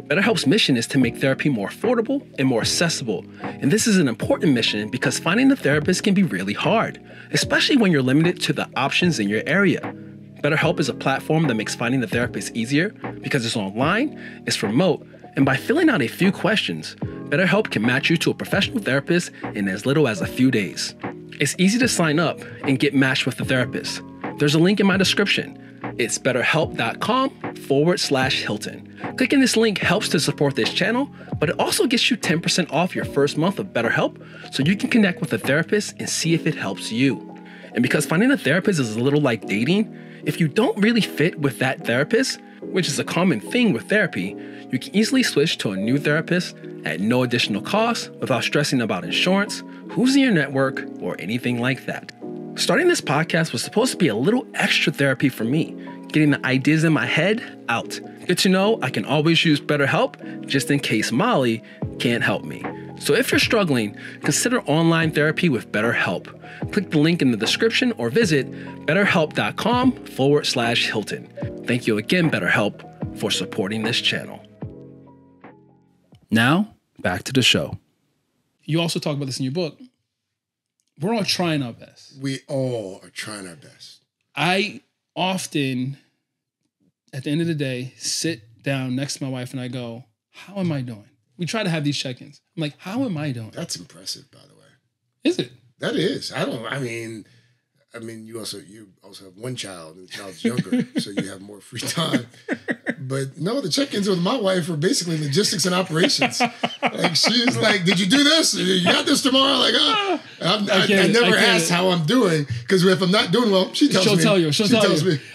BetterHelp's mission is to make therapy more affordable and more accessible. And this is an important mission because finding a therapist can be really hard, especially when you're limited to the options in your area. BetterHelp is a platform that makes finding a therapist easier because it's online, it's remote, and by filling out a few questions, BetterHelp can match you to a professional therapist in as little as a few days. It's easy to sign up and get matched with a therapist. There's a link in my description. It's betterhelp.com/Hilton. Clicking this link helps to support this channel, but it also gets you 10% off your first month of BetterHelp so you can connect with a therapist and see if it helps you. And because finding a therapist is a little like dating, if you don't really fit with that therapist, which is a common thing with therapy, you can easily switch to a new therapist at no additional cost without stressing about insurance, who's in your network, or anything like that. Starting this podcast was supposed to be a little extra therapy for me, getting the ideas in my head out. Good to know I can always use BetterHelp just in case Molly can't help me. So if you're struggling, consider online therapy with BetterHelp. Click the link in the description or visit betterhelp.com/Hilton. Thank you again, BetterHelp, for supporting this channel. Now, back to the show. You also talk about this in your book. We're all trying our best. We all are trying our best. I often, at the end of the day, sit down next to my wife and I go, how am I doing? We try to have these check-ins. I'm like, how am I doing? That's impressive, by the way. Is it? That is. I mean, you also have one child and the child's younger, so you have more free time. But no, the check-ins with my wife are basically logistics and operations. Like she's like, "Did you do this? You got this tomorrow?" Like, I never asked how I'm doing because if I'm not doing well, she tells me. She'll tell you. I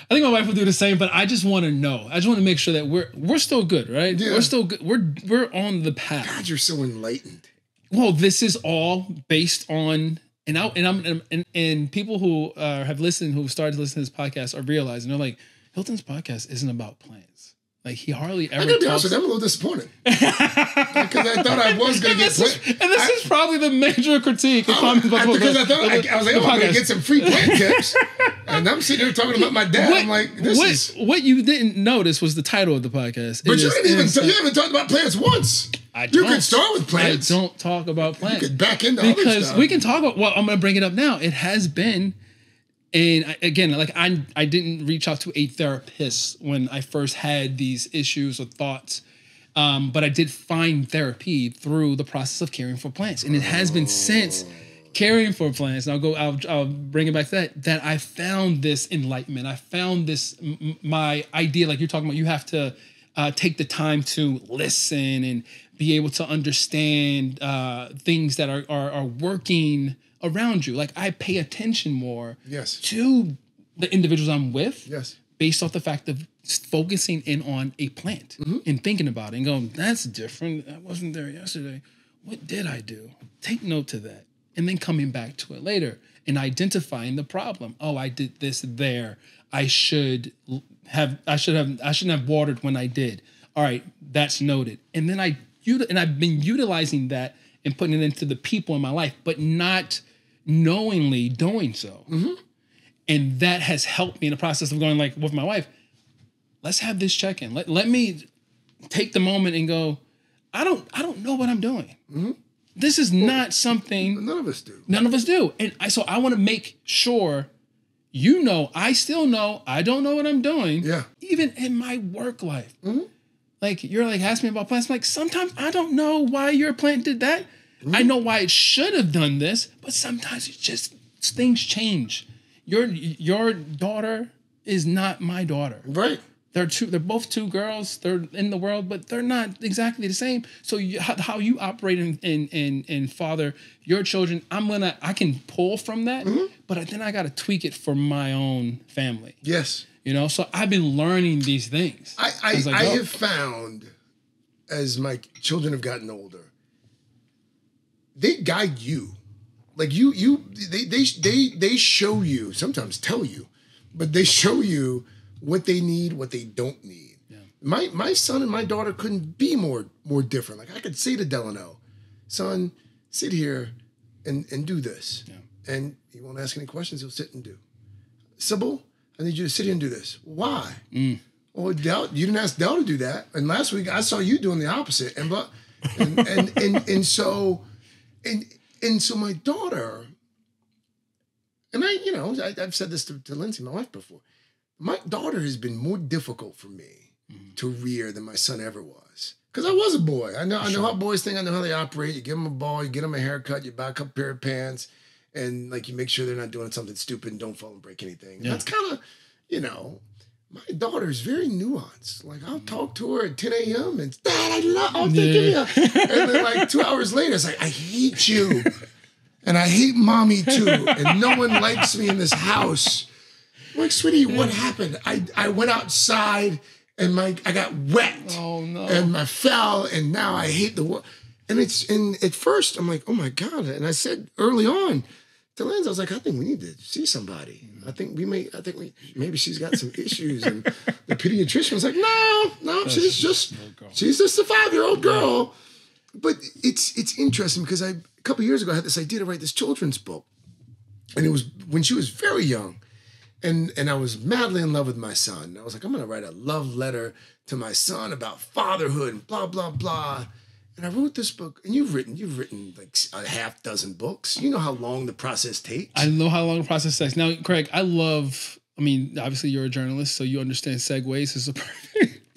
think my wife will do the same, but I just want to know. I just want to make sure that we're still good, right? Yeah. We're still good. We're on the path. God, you're so enlightened. Well, this is all based on. And people who have listened, who started to listen to this podcast, are realizing they're like, Hilton's podcast isn't about plants. Like he hardly ever. I gotta be honest with you, I'm a little disappointed because I thought I was gonna get plants. And this is probably the major critique. Because I thought I was like, I'm gonna get some free plant tips, and I'm sitting there talking about my dad. I'm like, what you didn't notice was the title of the podcast. But you haven't talked about plants once. You could start with plants. I don't talk about plants. You could back into other stuff. Because we can talk about, well, I'm going to bring it up now. It has been, and again, like I didn't reach out to a therapist when I first had these issues or thoughts, but I did find therapy through the process of caring for plants. And it has been since caring for plants, and I'll bring it back to that I found this enlightenment. I found this, my idea, like you're talking about, you have to take the time to listen and be able to understand things that are working around you. Like I pay attention more to the individuals I'm with based off the fact of focusing in on a plant and thinking about it and going, that's different. I wasn't there yesterday. What did I do? Take note to that. And then coming back to it later and identifying the problem. Oh, I did this there. I should shouldn't have watered when I did. All right, that's noted. And then I've been utilizing that and putting it into the people in my life, but not knowingly doing so. Mm-hmm. And that has helped me in the process of going like with my wife, let's have this check-in. Let me take the moment and go, I don't know what I'm doing. Mm-hmm. This is not something none of us do. None of us do. And so I want to make sure I still know I don't know what I'm doing. Yeah. Even in my work life. Mm-hmm. Like you're like asking me about plants. I'm like, sometimes I don't know why your plant did that. Mm-hmm. I know why it should have done this, but sometimes it's just things change. Your daughter is not my daughter. Right. They're both two girls. They're in the world, but they're not exactly the same. So how you operate and father your children, I can pull from that, mm-hmm. but then I got to tweak it for my own family. Yes. So I've been learning these things. I have found as my children have gotten older, they guide you. Like they show you, sometimes tell you, but they show you what they need, what they don't need. Yeah. My son and my daughter couldn't be more different. Like I could say to Delano, son, sit here and do this. Yeah. And he won't ask any questions, he'll sit and do. Sybil, I need you to sit here and do this. Why? Well, Del, you didn't ask Del to do that. And last week I saw you doing the opposite. And so my daughter, and I've said this to Lindsay, my wife, before. My daughter has been more difficult for me to rear than my son ever was. Because I was a boy. I know how boys think. I know how they operate. You give them a ball, you get them a haircut, you buy a couple pair of pants, and like you make sure they're not doing something stupid and don't fall and break anything. Yeah. That's kind of, my daughter's very nuanced. Like I'll talk to her at 10 a.m. and Dad, I'm thinking of you. And then like 2 hours later, it's like, I hate you. And I hate mommy too. And no one likes me in this house. I'm like, sweetie, what happened? I went outside and I got wet. Oh no. And I fell and now I hate the world. And at first I'm like, oh my God. And I said early on to Lance, I was like, I think we need to see somebody. I think maybe she's got some issues. And the pediatrician was like, no, she's just a 5-year-old girl. But it's interesting because a couple of years ago I had this idea to write this children's book. And it was when she was very young. And I was madly in love with my son. I was like, I'm going to write a love letter to my son about fatherhood and blah, blah, blah. And I wrote this book. And you've written like a half dozen books. You know how long the process takes? I know how long the process takes. Now, Craig, obviously you're a journalist, so you understand segues. It's a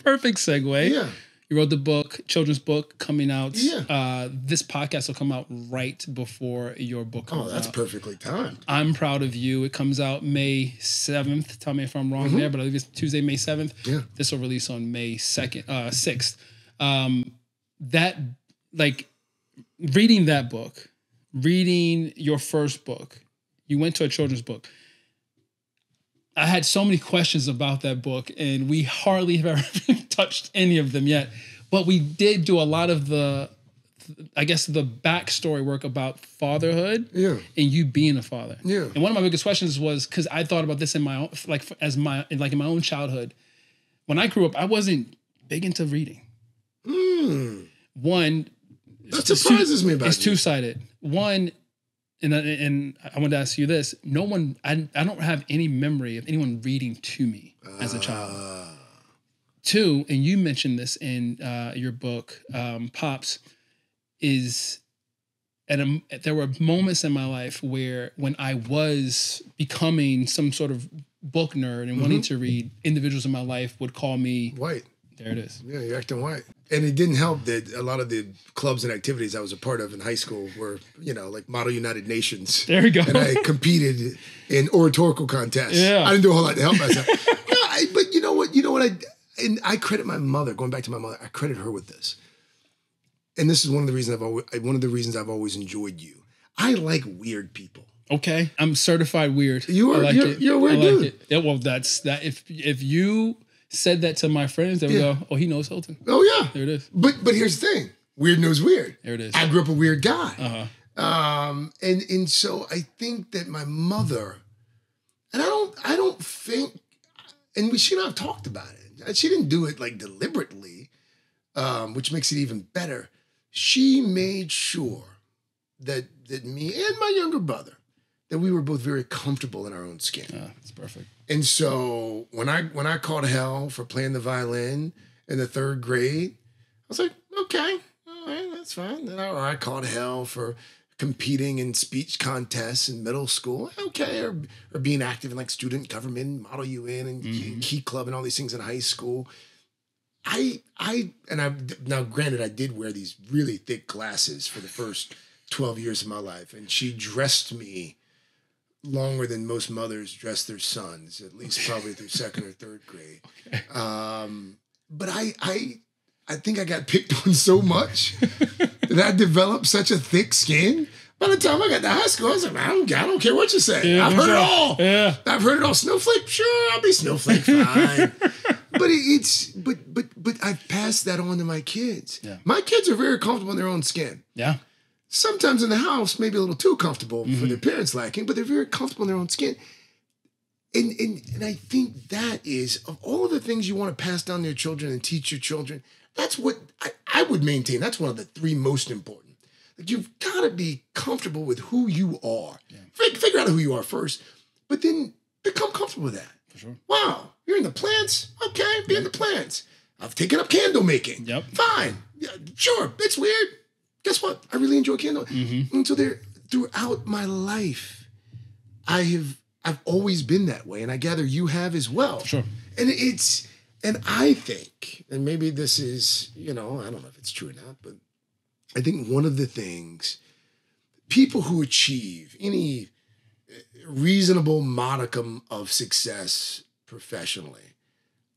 perfect segue. Yeah. You wrote the book, children's book, coming out. Yeah. This podcast will come out right before your book comes out. Oh, that's perfectly timed. I'm proud of you. It comes out May 7th. Tell me if I'm wrong there, but I think it's Tuesday, May 7th. Yeah. This will release on May 6th. Reading that book, reading your first book, you went to a children's book. I had so many questions about that book, and we hardly have ever touched any of them yet. But we did do a lot of the backstory work about fatherhood and you being a father. Yeah. And one of my biggest questions was, because I thought about this in my own, in my own childhood. When I grew up, I wasn't big into reading. One, that surprises me about it's two-sided. One, and I wanted to ask you this: I don't have any memory of anyone reading to me as a child. Two, and you mentioned this in your book, Pops, is there were moments in my life where when I was becoming some sort of book nerd and wanting to read, individuals in my life would call me white. There it is. Yeah, you're acting white. And it didn't help that a lot of the clubs and activities I was a part of in high school were, like Model United Nations. There we go. And I competed in oratorical contests. Yeah. I didn't do a whole lot to help myself. But you know what? I credit my mother, going back to my mother, I credit her with this. And this is one of the reasons I've always enjoyed you. I like weird people. Okay. I'm certified weird. You're a weird dude. Yeah, well, that's that. If you said that to my friends, they would go, "Oh, he knows Hilton." Oh yeah, there it is. But here's the thing: weird knows weird. There it is. I grew up a weird guy, and so I think that my mother, and I don't think, and she and I have talked about it. And she didn't do it like deliberately, which makes it even better. She made sure that me and my younger brother, that we were both very comfortable in our own skin. That's perfect. And so when I caught hell for playing the violin in the 3rd grade, I was like, okay, all right, that's fine. Or I caught hell for competing in speech contests in middle school, okay, or being active in like student government, Model UN and Key Club and all these things in high school. Now granted, I did wear these really thick glasses for the first 12 years of my life, and she dressed me longer than most mothers dress their sons, at least probably through 2nd or 3rd grade. Okay. But I think I got picked on so much that I developed such a thick skin. By the time I got to high school, I was like, I don't care what you say. Yeah, I've heard it all. Yeah. I've heard it all. Snowflake, sure, I'll be snowflake, fine. But I've passed that on to my kids. Yeah. My kids are very comfortable in their own skin. Yeah. Sometimes in the house, maybe a little too comfortable for their parents lacking, but they're very comfortable in their own skin. And I think that is, of all of the things you want to pass down to your children and teach your children, that's what I would maintain. That's one of the 3 most important. Like, you've got to be comfortable with who you are. Yeah. Figure out who you are first, but then become comfortable with that. For sure. Wow, you're in the plants? Okay, be in the plants. I've taken up candle making. Yep. Fine. Yeah, sure, it's weird. Guess what? I really enjoy candle. And so throughout my life, I've always been that way, and I gather you have as well. Sure. And I think, and maybe this is, I don't know if it's true or not, but I think one of the things, people who achieve any reasonable modicum of success professionally,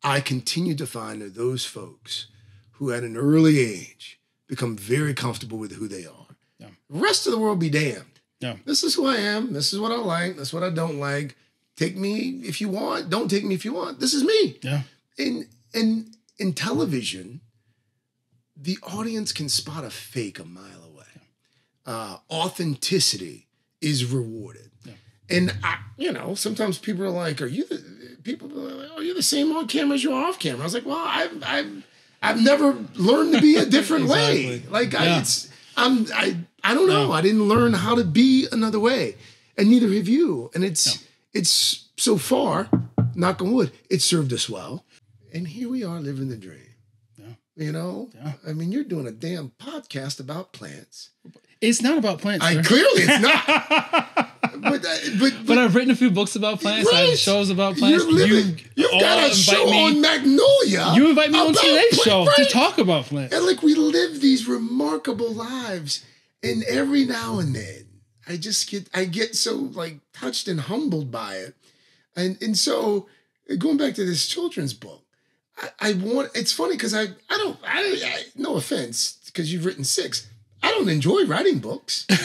I continue to find that those folks who at an early age become very comfortable with who they are. Yeah. The rest of the world be damned. Yeah. This is who I am. This is what I like. This is what I don't like. Take me if you want. Don't take me if you want. This is me. Yeah. In television, the audience can spot a fake a mile away. Authenticity is rewarded. Yeah. And sometimes people are like, "Are you the same on camera as you are off camera?" I was like, "Well, I've never learned to be a different way. Like I don't know. I didn't learn how to be another way, and neither have you. And it's so far, knock on wood, it served us well. And here we are living the dream. Yeah. I mean, you're doing a damn podcast about plants. It's not about plants. Clearly, it's not. but I've written a few books about plants. Right. I have shows about plants. You've got a show on Magnolia. You invite me on today's show to talk about plants. And we live these remarkable lives, and every now and then, I get so touched and humbled by it, and so going back to this children's book. It's funny because I no offense, because you've written 6. I don't enjoy writing books. and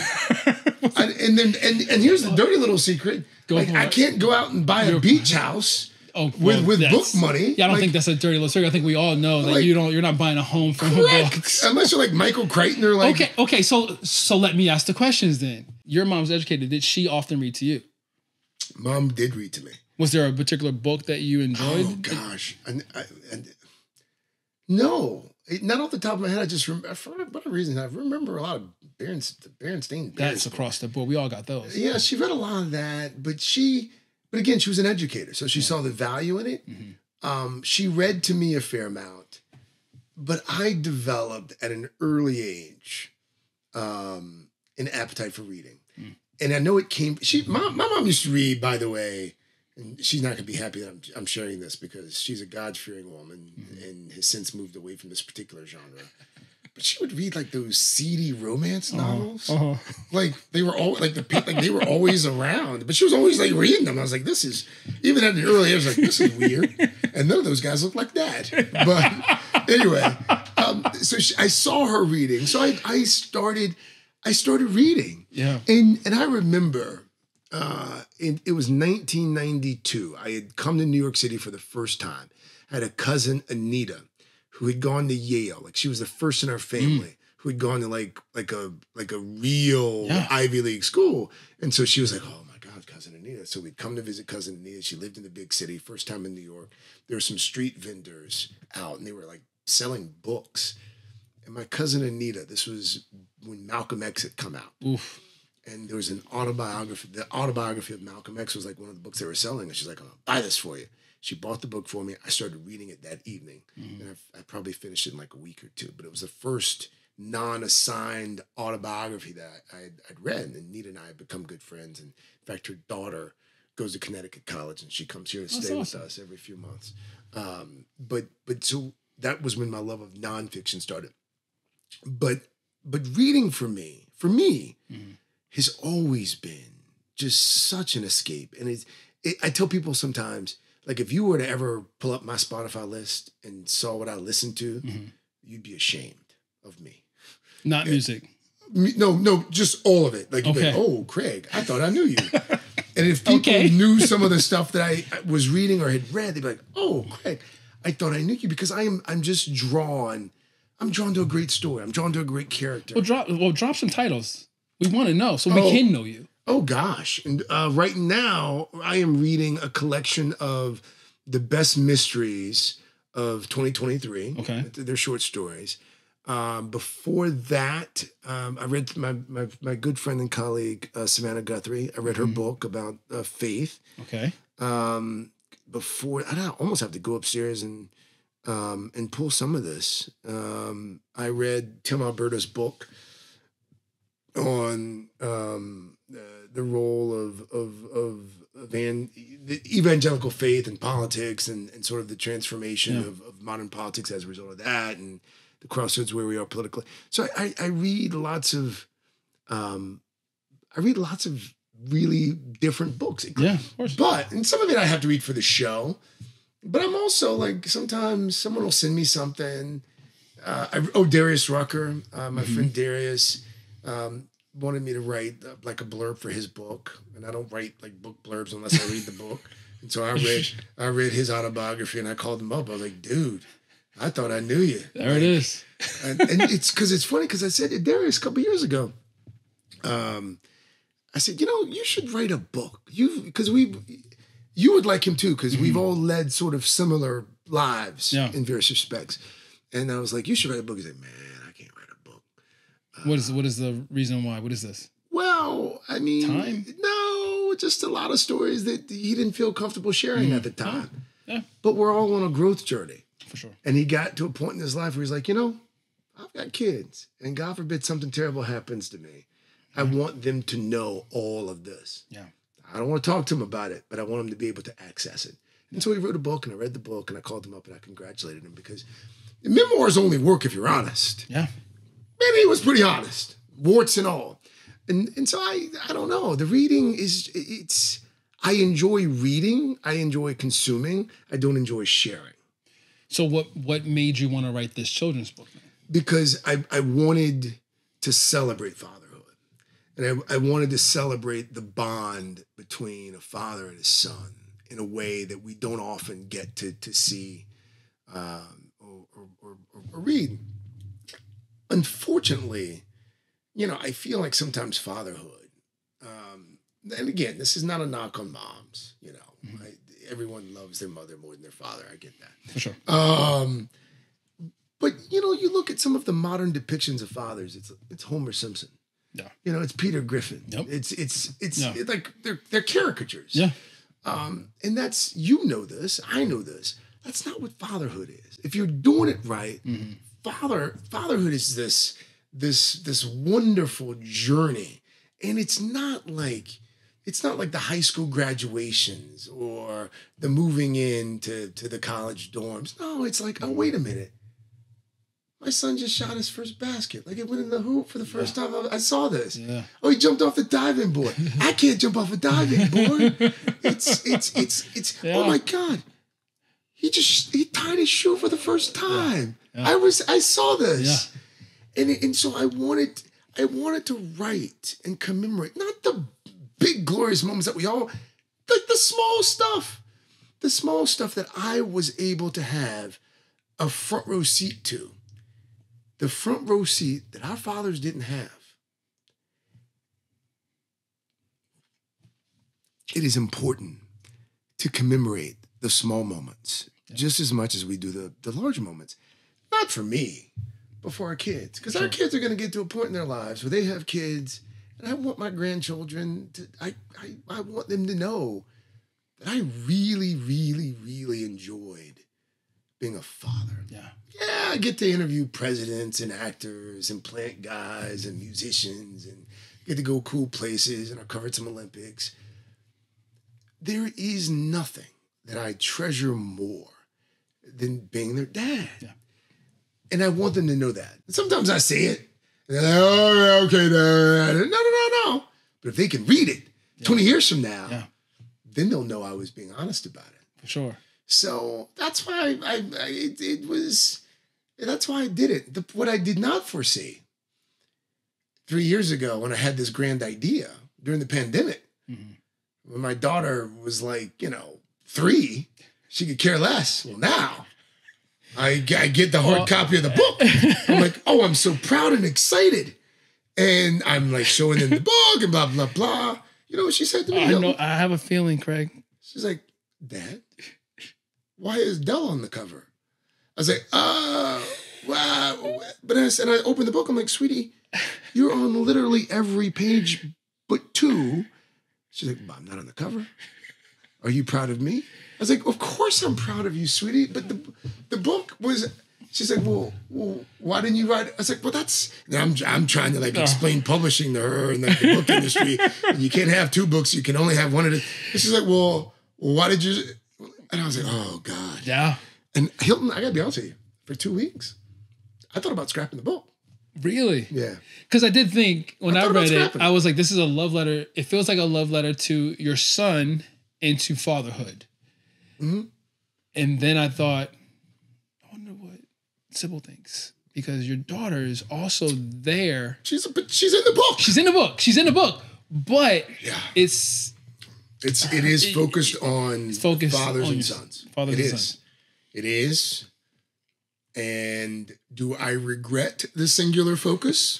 here's the dirty little secret. I can't go out and buy a beach house with book money. Yeah, I don't think that's a dirty little secret. I think we all know that you're not buying a home from books. Unless you're like Michael Crichton or like... Okay, so let me ask the questions then. Your mom's educated. Did she often read to you? Mom did read to me. Was there a particular book that you enjoyed? Oh, gosh. No. Not off the top of my head. I just remember, for whatever reason, I remember a lot of Berenstain. That's across the board. We all got those. Yeah, she read a lot of that. But again, she was an educator, so she saw the value in it. Mm-hmm. She read to me a fair amount. But I developed at an early age an appetite for reading. Mm. And I know it came... My mom used to read, by the way... And she's not going to be happy that I'm sharing this because she's a God-fearing woman and has since moved away from this particular genre. But she would read those seedy romance novels. They were all they were always around. But she was always reading them. I was like, this is, even at an early age, I was like, this is weird. And none of those guys look like that. But anyway, so I saw her reading. So I started reading. Yeah. And I remember. It was 1992. I had come to New York City for the first time. I had a cousin, Anita, who had gone to Yale. She was the first in our family who had gone to like a real Ivy League school. And so she was like, oh my God, cousin Anita. So we'd come to visit cousin Anita. She lived in the big city, first time in New York. There were some street vendors out, and they were like selling books. And my cousin Anita, this was when Malcolm X had come out. Oof. And there was an autobiography. The autobiography of Malcolm X was like one of the books they were selling. And she's like, I'll buy this for you. She bought the book for me. I started reading it that evening. And I probably finished it in like a week or two. But it was the first non-assigned autobiography that I'd read. And Nita and I have become good friends. And in fact, her daughter goes to Connecticut College. And she comes here to stay with us every few months. But so that was when my love of nonfiction started. But reading for me, has always been just such an escape. And I tell people sometimes, like if you were to ever pull up my Spotify list and saw what I listened to, you'd be ashamed of me. Not music. No, just all of it. Like, you'd be like, oh, Craig, I thought I knew you. And if people knew some of the stuff that I was reading or had read, they'd be like, oh, Craig, I thought I knew you, because I'm just drawn. I'm drawn to a great story. I'm drawn to a great character. Well, drop some titles. We want to know so we can know you. Oh, gosh. And right now, I am reading a collection of the best mysteries of 2023. Okay. They're short stories. Before that, I read my good friend and colleague, Savannah Guthrie. I read her book about faith. Okay. Before, I almost have to go upstairs and pull some of this. I read Tim Alberto's book on the role of the evangelical faith and politics and sort of the transformation of modern politics as a result of that, and the crossroads where we are politically. So I read lots of really different books. Yeah, of course. And some of it I have to read for the show. But I'm also like, sometimes someone will send me something. Darius Rucker, my friend Darius, wanted me to write like a blurb for his book, and I don't write like book blurbs unless I read the book. And so I read his autobiography, and I called him up. I was like, dude, I thought I knew you. There it is. and it's funny because I said to Darius a couple years ago, I said, you should write a book. You would like him too, because we've all led sort of similar lives in various respects. And I was like, you should write a book. He's like, man, I can't write a book. What is the reason why? What is this? Well, I mean, time? No, just a lot of stories that he didn't feel comfortable sharing at the time. Yeah. But we're all on a growth journey. For sure. And he got to a point in his life where he's like, I've got kids, and God forbid something terrible happens to me. I want them to know all of this. Yeah. I don't want to talk to him about it, but I want him to be able to access it. And so he wrote a book, and I read the book, and I called him up, and I congratulated him, because memoirs only work if you're honest. Yeah. Maybe he was pretty honest, warts and all. And so I don't know. The reading I enjoy reading. I enjoy consuming. I don't enjoy sharing. So what made you want to write this children's book, man? Because I wanted to celebrate fatherhood. And I wanted to celebrate the bond between a father and his son in a way that we don't often get to see or read. Unfortunately, I feel like sometimes fatherhood, and again, this is not a knock on moms, everyone loves their mother more than their father. I get that. For sure. But, you look at some of the modern depictions of fathers, it's Homer Simpson. Yeah. It's Peter Griffin. Yep. It's like they're caricatures. Yeah. And that's, this, I know this. That's not what fatherhood is. If you're doing it right, fatherhood is this wonderful journey. And it's not like the high school graduations or the moving into the college dorms. No, it's like, oh, wait a minute. My son just shot his first basket. Like, it went in the hoop for the first time I saw this. Yeah. Oh, he jumped off the diving board. I can't jump off a diving board. It's oh my God. He tied his shoe for the first time. Yeah. Yeah. I saw this. Yeah. And so I wanted to write and commemorate, not the big glorious moments that we all, like the small stuff that I was able to have a front row seat to. The front row seat that our fathers didn't have. it is important to commemorate the small moments just as much as we do the large moments. Not for me, but for our kids. Because our kids are going to get to a point in their lives where they have kids, and I want my grandchildren to, I want them to know that I really, really, really enjoyed being a father. Yeah. Yeah, I get to interview presidents and actors and plant guys and musicians and get to go cool places, and I covered some Olympics. There is nothing that I treasure more than being their dad. Yeah. And I want them to know that. And sometimes I say it, and they're like, oh, yeah, okay, no. But if they can read it 20 years from now, then they'll know I was being honest about it. For sure. So that's why that's why I did it. What I did not foresee 3 years ago when I had this grand idea during the pandemic, when my daughter was like, 3, she could care less. Well, now I get the hard copy of the book. I'm like, oh, I'm so proud and excited. And I'm like showing them the book and blah, blah, blah. You know what she said to me? I have a feeling, Craig. She's like, Dad, why is Dell on the cover? I was like, wow. But I opened the book. I'm like, sweetie, you're on literally every page but 2. She's like, but I'm not on the cover. Are you proud of me? I was like, of course I'm proud of you, sweetie. But the book was, she's like, well, why didn't you write? I was like, well, I'm trying to explain publishing to her and the book industry. And you can't have 2 books. You can only have one of it. And she's like, well, why did you? And I was like, oh God. Yeah. And Hilton, I gotta be honest with you, for 2 weeks, I thought about scrapping the book. Really? Yeah. Because I did think when I read it, I was like, this is a love letter. It feels like a love letter to your son and to fatherhood. Mm-hmm. And then I thought, I wonder what Sybil thinks. Because your daughter is also there. She's in the book. She's in the book. But it is focused on fathers and sons. It is. And do I regret the singular focus?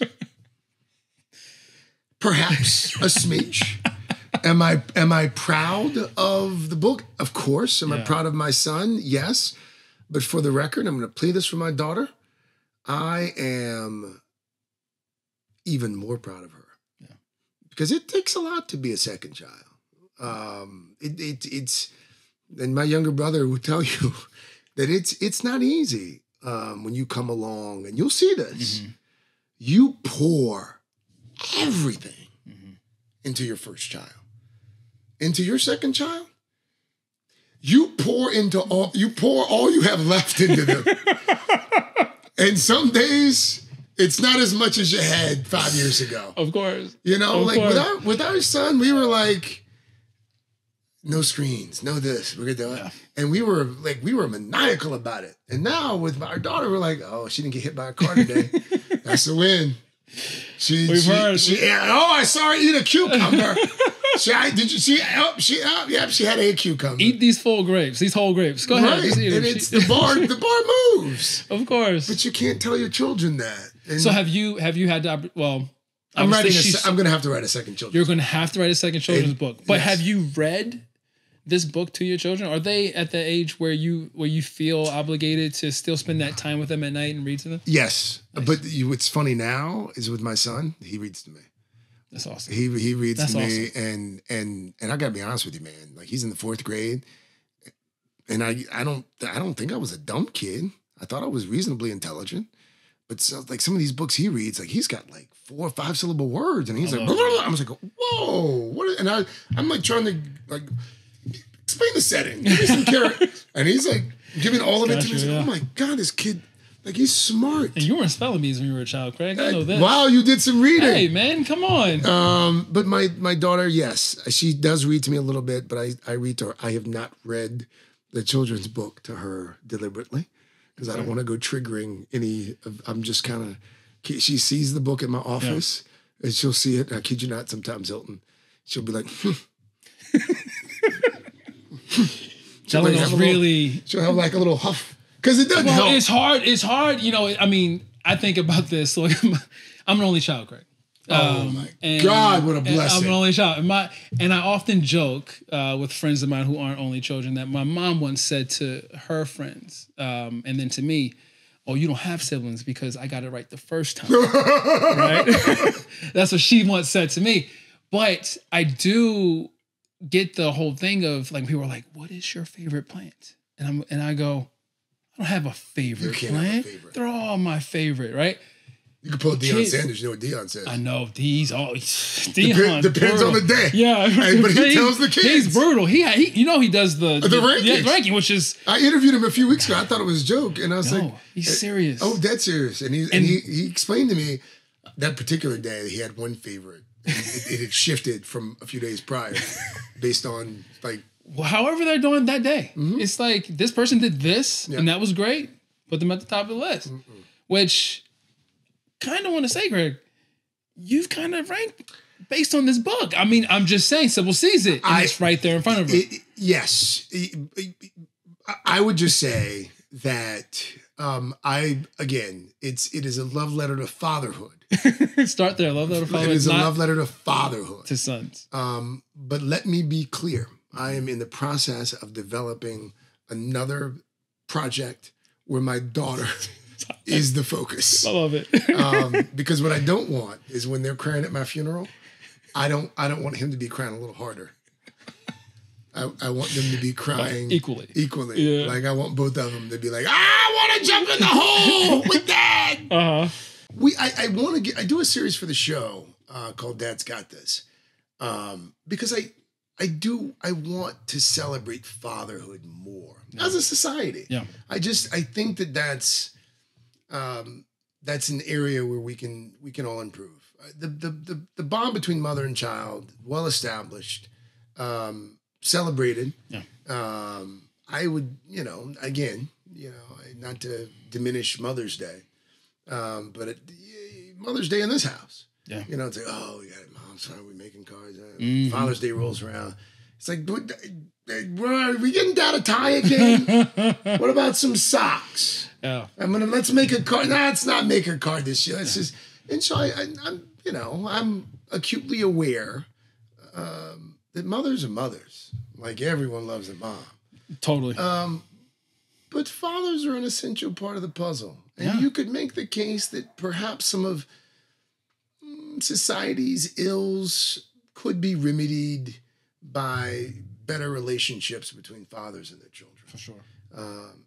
Perhaps a smidge. Am I proud of the book? Of course. Am I proud of my son? Yes. But for the record, I'm going to play this for my daughter. I am even more proud of her. Yeah. Because it takes a lot to be a second child. It's and my younger brother will tell you that it's not easy when you come along, and you'll see this. Mm-hmm. You pour everything into your first child. Into your second child, you pour all you have left into them. And some days it's not as much as you had 5 years ago. Of course. With our son, we were like, no screens, no this, we're gonna do it. Yeah. And we were maniacal about it. And now with our daughter, we're like, oh, she didn't get hit by a car today. That's a win. We've heard. I saw her eat a cucumber. Did you see? She had a cucumber. Eat these whole grapes. Go ahead. And it's the bar moves. Of course. But you can't tell your children that. And so have you had to? Well, I'm going to have to write a second children's. You're going to have to write a second children's book. But have you read this book to your children? Are they at the age where you feel obligated to still spend that time with them at night and read to them? Yes, nice. But what's funny now is with my son, he reads to me. That's awesome. He reads to me, awesome. and I gotta be honest with you, man. Like, he's in the 4th grade, and I don't think I was a dumb kid. I thought I was reasonably intelligent, but some of these books he reads, like, he's got like 4 or 5 syllable words, and he's like, blah, blah, blah. I was like, whoa, what? And I'm like trying to like explain the setting, give me some carrot, and he's like giving all of it to me. Like, oh my God, this kid. Like, he's smart. And you were in spelling bees when you were a child, Craig. I know that. Wow, you did some reading. Hey, man, come on. But my daughter, yes, she does read to me a little bit, but I read to her. I have not read the children's book to her deliberately because I don't want to go triggering any of, I'm just kind of, she sees the book in my office and she'll see it. I kid you not, sometimes, Hilton, she'll be like, She'll have like a little huff. Because it doesn't help. It's hard. I mean, I think about this. Like, I'm an only child, Craig. Oh my God, what a blessing. I'm an only child. And I often joke with friends of mine who aren't only children that my mom once said to her friends, and then to me, "Oh, you don't have siblings because I got it right the first time." Right? That's what she once said to me. But I do get the whole thing of like, people are like, "What is your favorite plant?" And I go, "I don't have a favorite plant. They're all my favorite, right?" You can pull Deion Sanders. You know what Deion says. I know. Deion depends on the day. Yeah. Hey, but he tells the kids. He's brutal. He he does the ranking, which is... I interviewed him a few weeks ago. I thought it was a joke. And I was like... he's serious. Oh, dead serious. And he explained to me that particular day he had one favorite. It had shifted from a few days prior based on like... Well, however they're doing that day. Mm-hmm. It's like, this person did this, and that was great. Put them at the top of the list. Mm-mm. Which... kind of want to say, Greg, you've kind of ranked based on this book. I mean, I'm just saying, Sybil sees it, and it's right there in front of her. Yes. I would just say that it is a love letter to fatherhood. Start there. Love letter to fatherhood. It is a love letter to fatherhood. To sons. But let me be clear. I am in the process of developing another project where my daughter... is the focus. I love it. Because what I don't want is when they're crying at my funeral, I don't want him to be crying a little harder. I want them to be crying equally. Yeah. Like I want both of them to be like, I want to jump in the hole with Dad. I do a series for the show called Dad's Got This, because I want to celebrate fatherhood more as a society. Yeah. I think that's an area where we can all improve. The bond between mother and child, well established, celebrated. Yeah. I would, again, not to diminish Mother's Day, but Mother's Day in this house. Yeah. It's like, oh, we got it, Mom. Sorry, we're making cards. Father's Day rolls around. It's like, are we getting Dad a tie again? What about some socks? Yeah. Let's make a card. Nah, let's not make a card this year. Let's just... And so I'm acutely aware that mothers are mothers. Like everyone loves a mom. Totally. But fathers are an essential part of the puzzle. And you could make the case that perhaps some of society's ills could be remedied by better relationships between fathers and their children. For sure.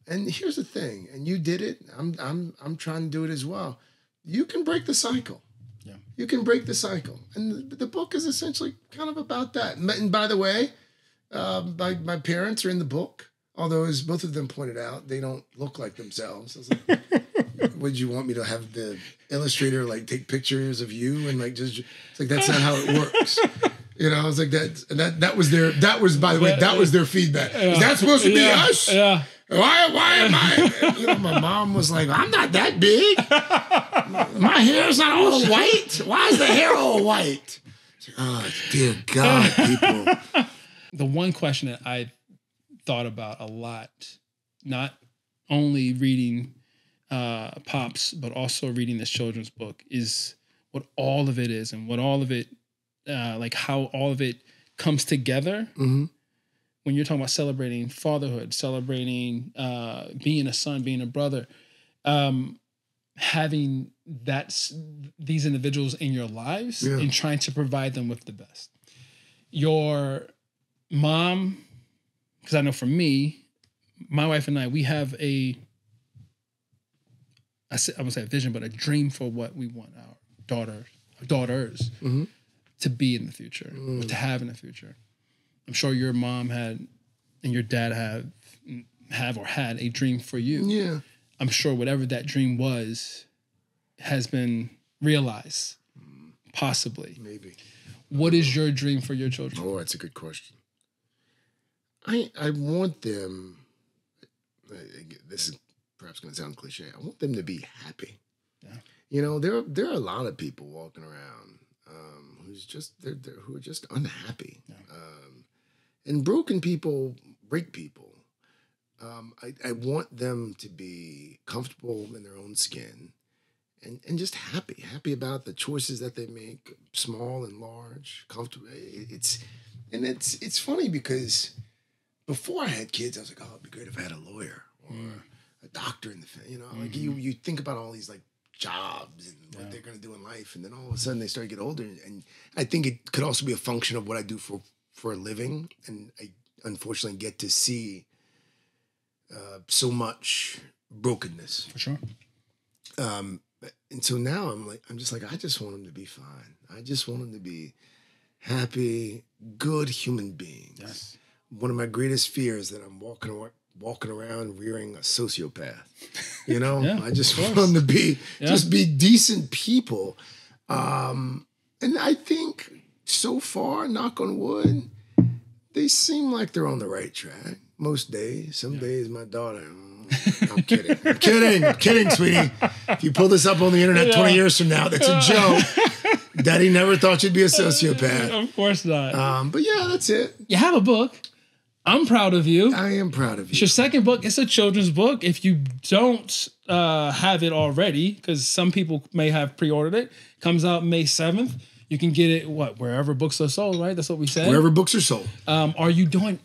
And here's the thing, and you did it. I'm trying to do it as well. You can break the cycle. Yeah. You can break the cycle, and the book is essentially kind of about that. And by the way, my parents are in the book. Although, as both of them pointed out, they don't look like themselves. I was like, would you want me to have the illustrator like take pictures of you and like just? It's like that's not how it works. I was like that was their feedback. Is that supposed to be us? Yeah. Why am I? My mom was like, I'm not that big. My hair's not all white. Why is the hair all white? Oh, dear God, people. The one question that I thought about a lot, not only reading Pops, but also reading this children's book, is what all of it is and what all of it, like how all of it comes together. Mm-hmm. When you're talking about celebrating fatherhood, celebrating being a son, being a brother, having these individuals in your lives and trying to provide them with the best. Your mom, because I know for me, my wife and I, we have I won't say a vision, but a dream for what we want our daughters mm-hmm. to be in the future, or to have in the future. I'm sure your mom had and your dad have or had a dream for you. Yeah. I'm sure whatever that dream was has been realized, possibly. Maybe. What is your dream for your children? Oh, that's a good question. I want them, this is perhaps going to sound cliche, I want them to be happy. Yeah. There are a lot of people walking around who are just unhappy. Yeah. And broken people break people. I want them to be comfortable in their own skin and just happy about the choices that they make, small and large, comfortable. It's funny because before I had kids, I was like, oh, it'd be great if I had a lawyer or a doctor in the family. You know, like you think about all these like jobs and what they're going to do in life, and then all of a sudden they start to get older. And I think it could also be a function of what I do for a living, and I unfortunately get to see so much brokenness. For sure. And so now I'm just like, I just want them to be fine. I just want them to be happy, good human beings. Yes. One of my greatest fears that I'm walking around rearing a sociopath. You know, I just want them to be just be decent people. And I think so far, knock on wood, they seem like they're on the right track most days. Some days, my daughter. I'm kidding, sweetie. If you pull this up on the internet 20 years from now, that's a joke. Daddy never thought you'd be a sociopath. Of course not. But yeah, that's it. You have a book. I'm proud of you. I am proud of you. It's your second book. It's a children's book. If you don't have it already, because some people may have pre-ordered it, comes out May 7th. You can get it, wherever books are sold, right? That's what we said. Wherever books are sold. Are you doing...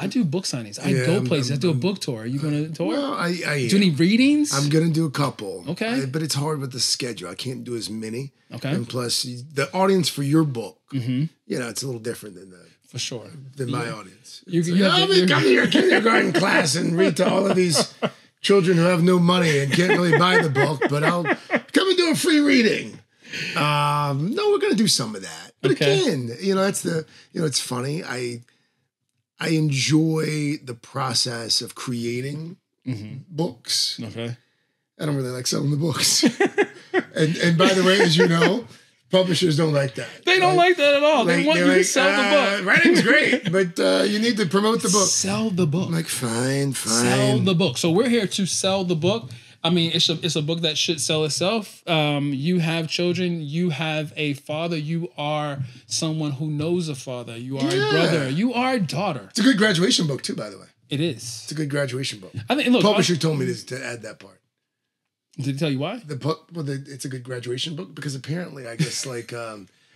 I do book signings. I go places. I do a book tour. Are you going to tour? Well, do any readings? I'm going to do a couple. Okay. But it's hard with the schedule. I can't do as many. Okay. And plus, the audience for your book, you know, it's a little different than For sure. Than my audience. You come to your kindergarten class and read to all of these children who have no money and can't really buy the book, but I'll come and do a free reading. No, we're going to do some of that. But again, you know, it's funny. I enjoy the process of creating books. Okay. I don't really like selling the books. and by the way, as you know, publishers don't like that. They don't like that at all. They want you to sell the book. Writing's great, but you need to promote the book. Sell the book. I'm like, fine. Sell the book. So we're here to sell the book. I mean, it's a book that should sell itself. You have children. You have a father. You are someone who knows a father. You are a brother. You are a daughter. It's a good graduation book too, by the way. It is. It's a good graduation book. I think. Look, publisher told me to add that part. Did he tell you why? It's a good graduation book because apparently, I guess, like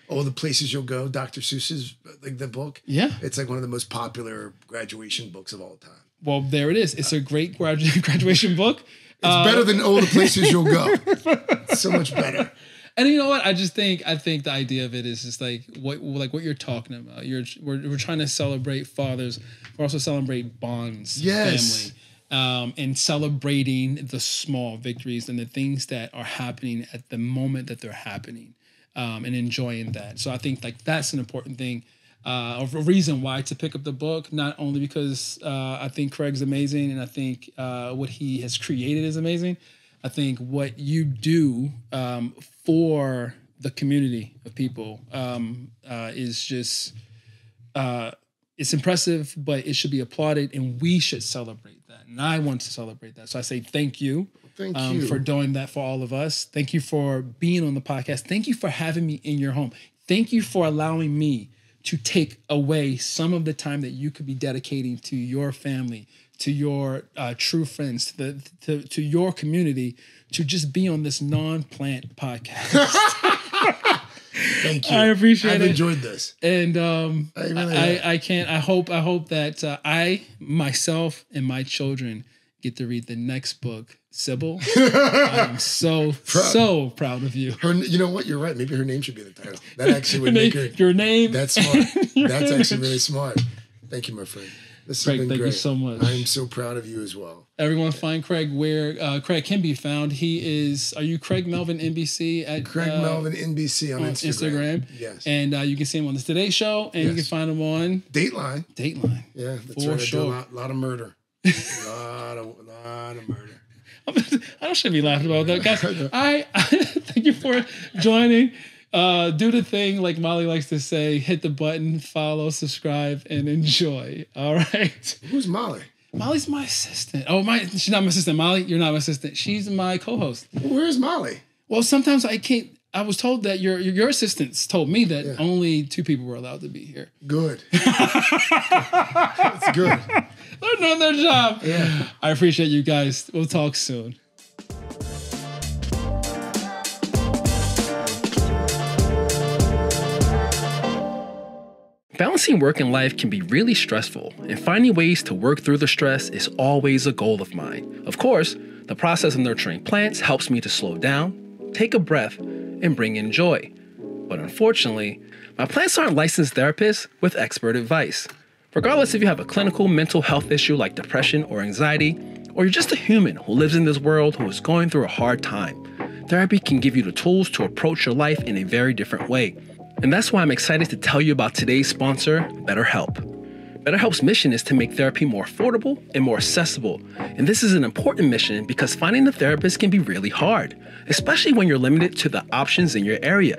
all the places you'll go, Dr. Seuss's like the book. Yeah, it's like one of the most popular graduation books of all time. Well, there it is. It's a great graduation book. It's better than all the places you'll go. It's so much better. And you know what? I think the idea of it is just like what you're talking about. We're trying to celebrate fathers. We're also celebrate bonds, family. And celebrating the small victories and the things that are happening at the moment that they're happening, and enjoying that. So I think like that's an important thing, a reason why to pick up the book, not only because I think Craig's amazing and I think what he has created is amazing. I think what you do for the community of people is just it's impressive, but it should be applauded, and we should celebrate that. And I want to celebrate that. So I say thank you. Thank you for doing that for all of us. Thank you for being on the podcast. Thank you for having me in your home. Thank you for allowing me to take away some of the time that you could be dedicating to your family, to your true friends, to your community, to just be on this non-plant podcast. Thank you. I appreciate it. I've enjoyed this. And I hope that I, myself, and my children get to read the next book, Sybil. I'm so proud of you. You know what? You're right. Maybe her name should be the title. That actually would make her. Your name. That's smart. That's actually really smart. Thank you, my friend. This has been great. Thank you so much. I'm so proud of you as well. Everyone find Craig where Craig can be found. Are you Craig Melvin NBC at Craig Melvin NBC on Instagram. Yes. And you can see him on the Today Show, and you can find him on Dateline. Yeah, that's right. Sure. I do a lot of murder. A lot of murder. I shouldn't be laughing about that, guys. I thank you for joining. Do the thing like Molly likes to say, hit the button, follow, subscribe, and enjoy. All right. Who's Molly? Molly's my assistant. She's not my assistant. Molly, you're not my assistant. She's my co-host. Where's Molly? Well, sometimes I can't. I was told that your assistants told me that only 2 people were allowed to be here. Good. It's good. They're doing their job. Yeah. I appreciate you guys. We'll talk soon. Balancing work and life can be really stressful, and finding ways to work through the stress is always a goal of mine. Of course, the process of nurturing plants helps me to slow down, take a breath, and bring in joy. But unfortunately, my plants aren't licensed therapists with expert advice. Regardless if you have a clinical mental health issue like depression or anxiety, or you're just a human who lives in this world who is going through a hard time, therapy can give you the tools to approach your life in a very different way. And that's why I'm excited to tell you about today's sponsor, BetterHelp. BetterHelp's mission is to make therapy more affordable and more accessible. And this is an important mission because finding a therapist can be really hard, especially when you're limited to the options in your area.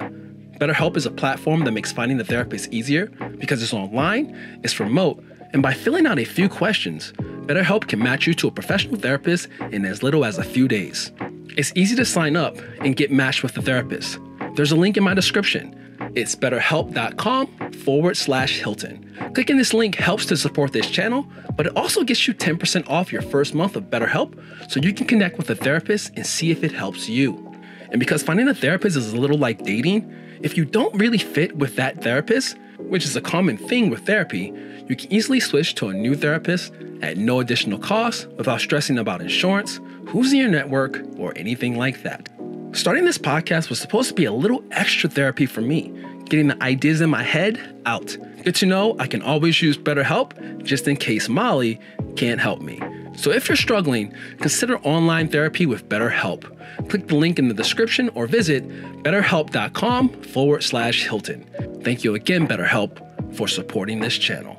BetterHelp is a platform that makes finding a therapist easier because it's online, it's remote, and by filling out a few questions, BetterHelp can match you to a professional therapist in as little as a few days. It's easy to sign up and get matched with a therapist. There's a link in my description. It's betterhelp.com/Hilton. Clicking this link helps to support this channel, but it also gets you 10% off your first month of BetterHelp so you can connect with a therapist and see if it helps you. And because finding a therapist is a little like dating, if you don't really fit with that therapist, which is a common thing with therapy, you can easily switch to a new therapist at no additional cost without stressing about insurance, who's in your network, or anything like that. Starting this podcast was supposed to be a little extra therapy for me, getting the ideas in my head out. Good to know I can always use BetterHelp just in case Molly can't help me. So if you're struggling, consider online therapy with BetterHelp. Click the link in the description or visit betterhelp.com/Hilton. Thank you again, BetterHelp, for supporting this channel.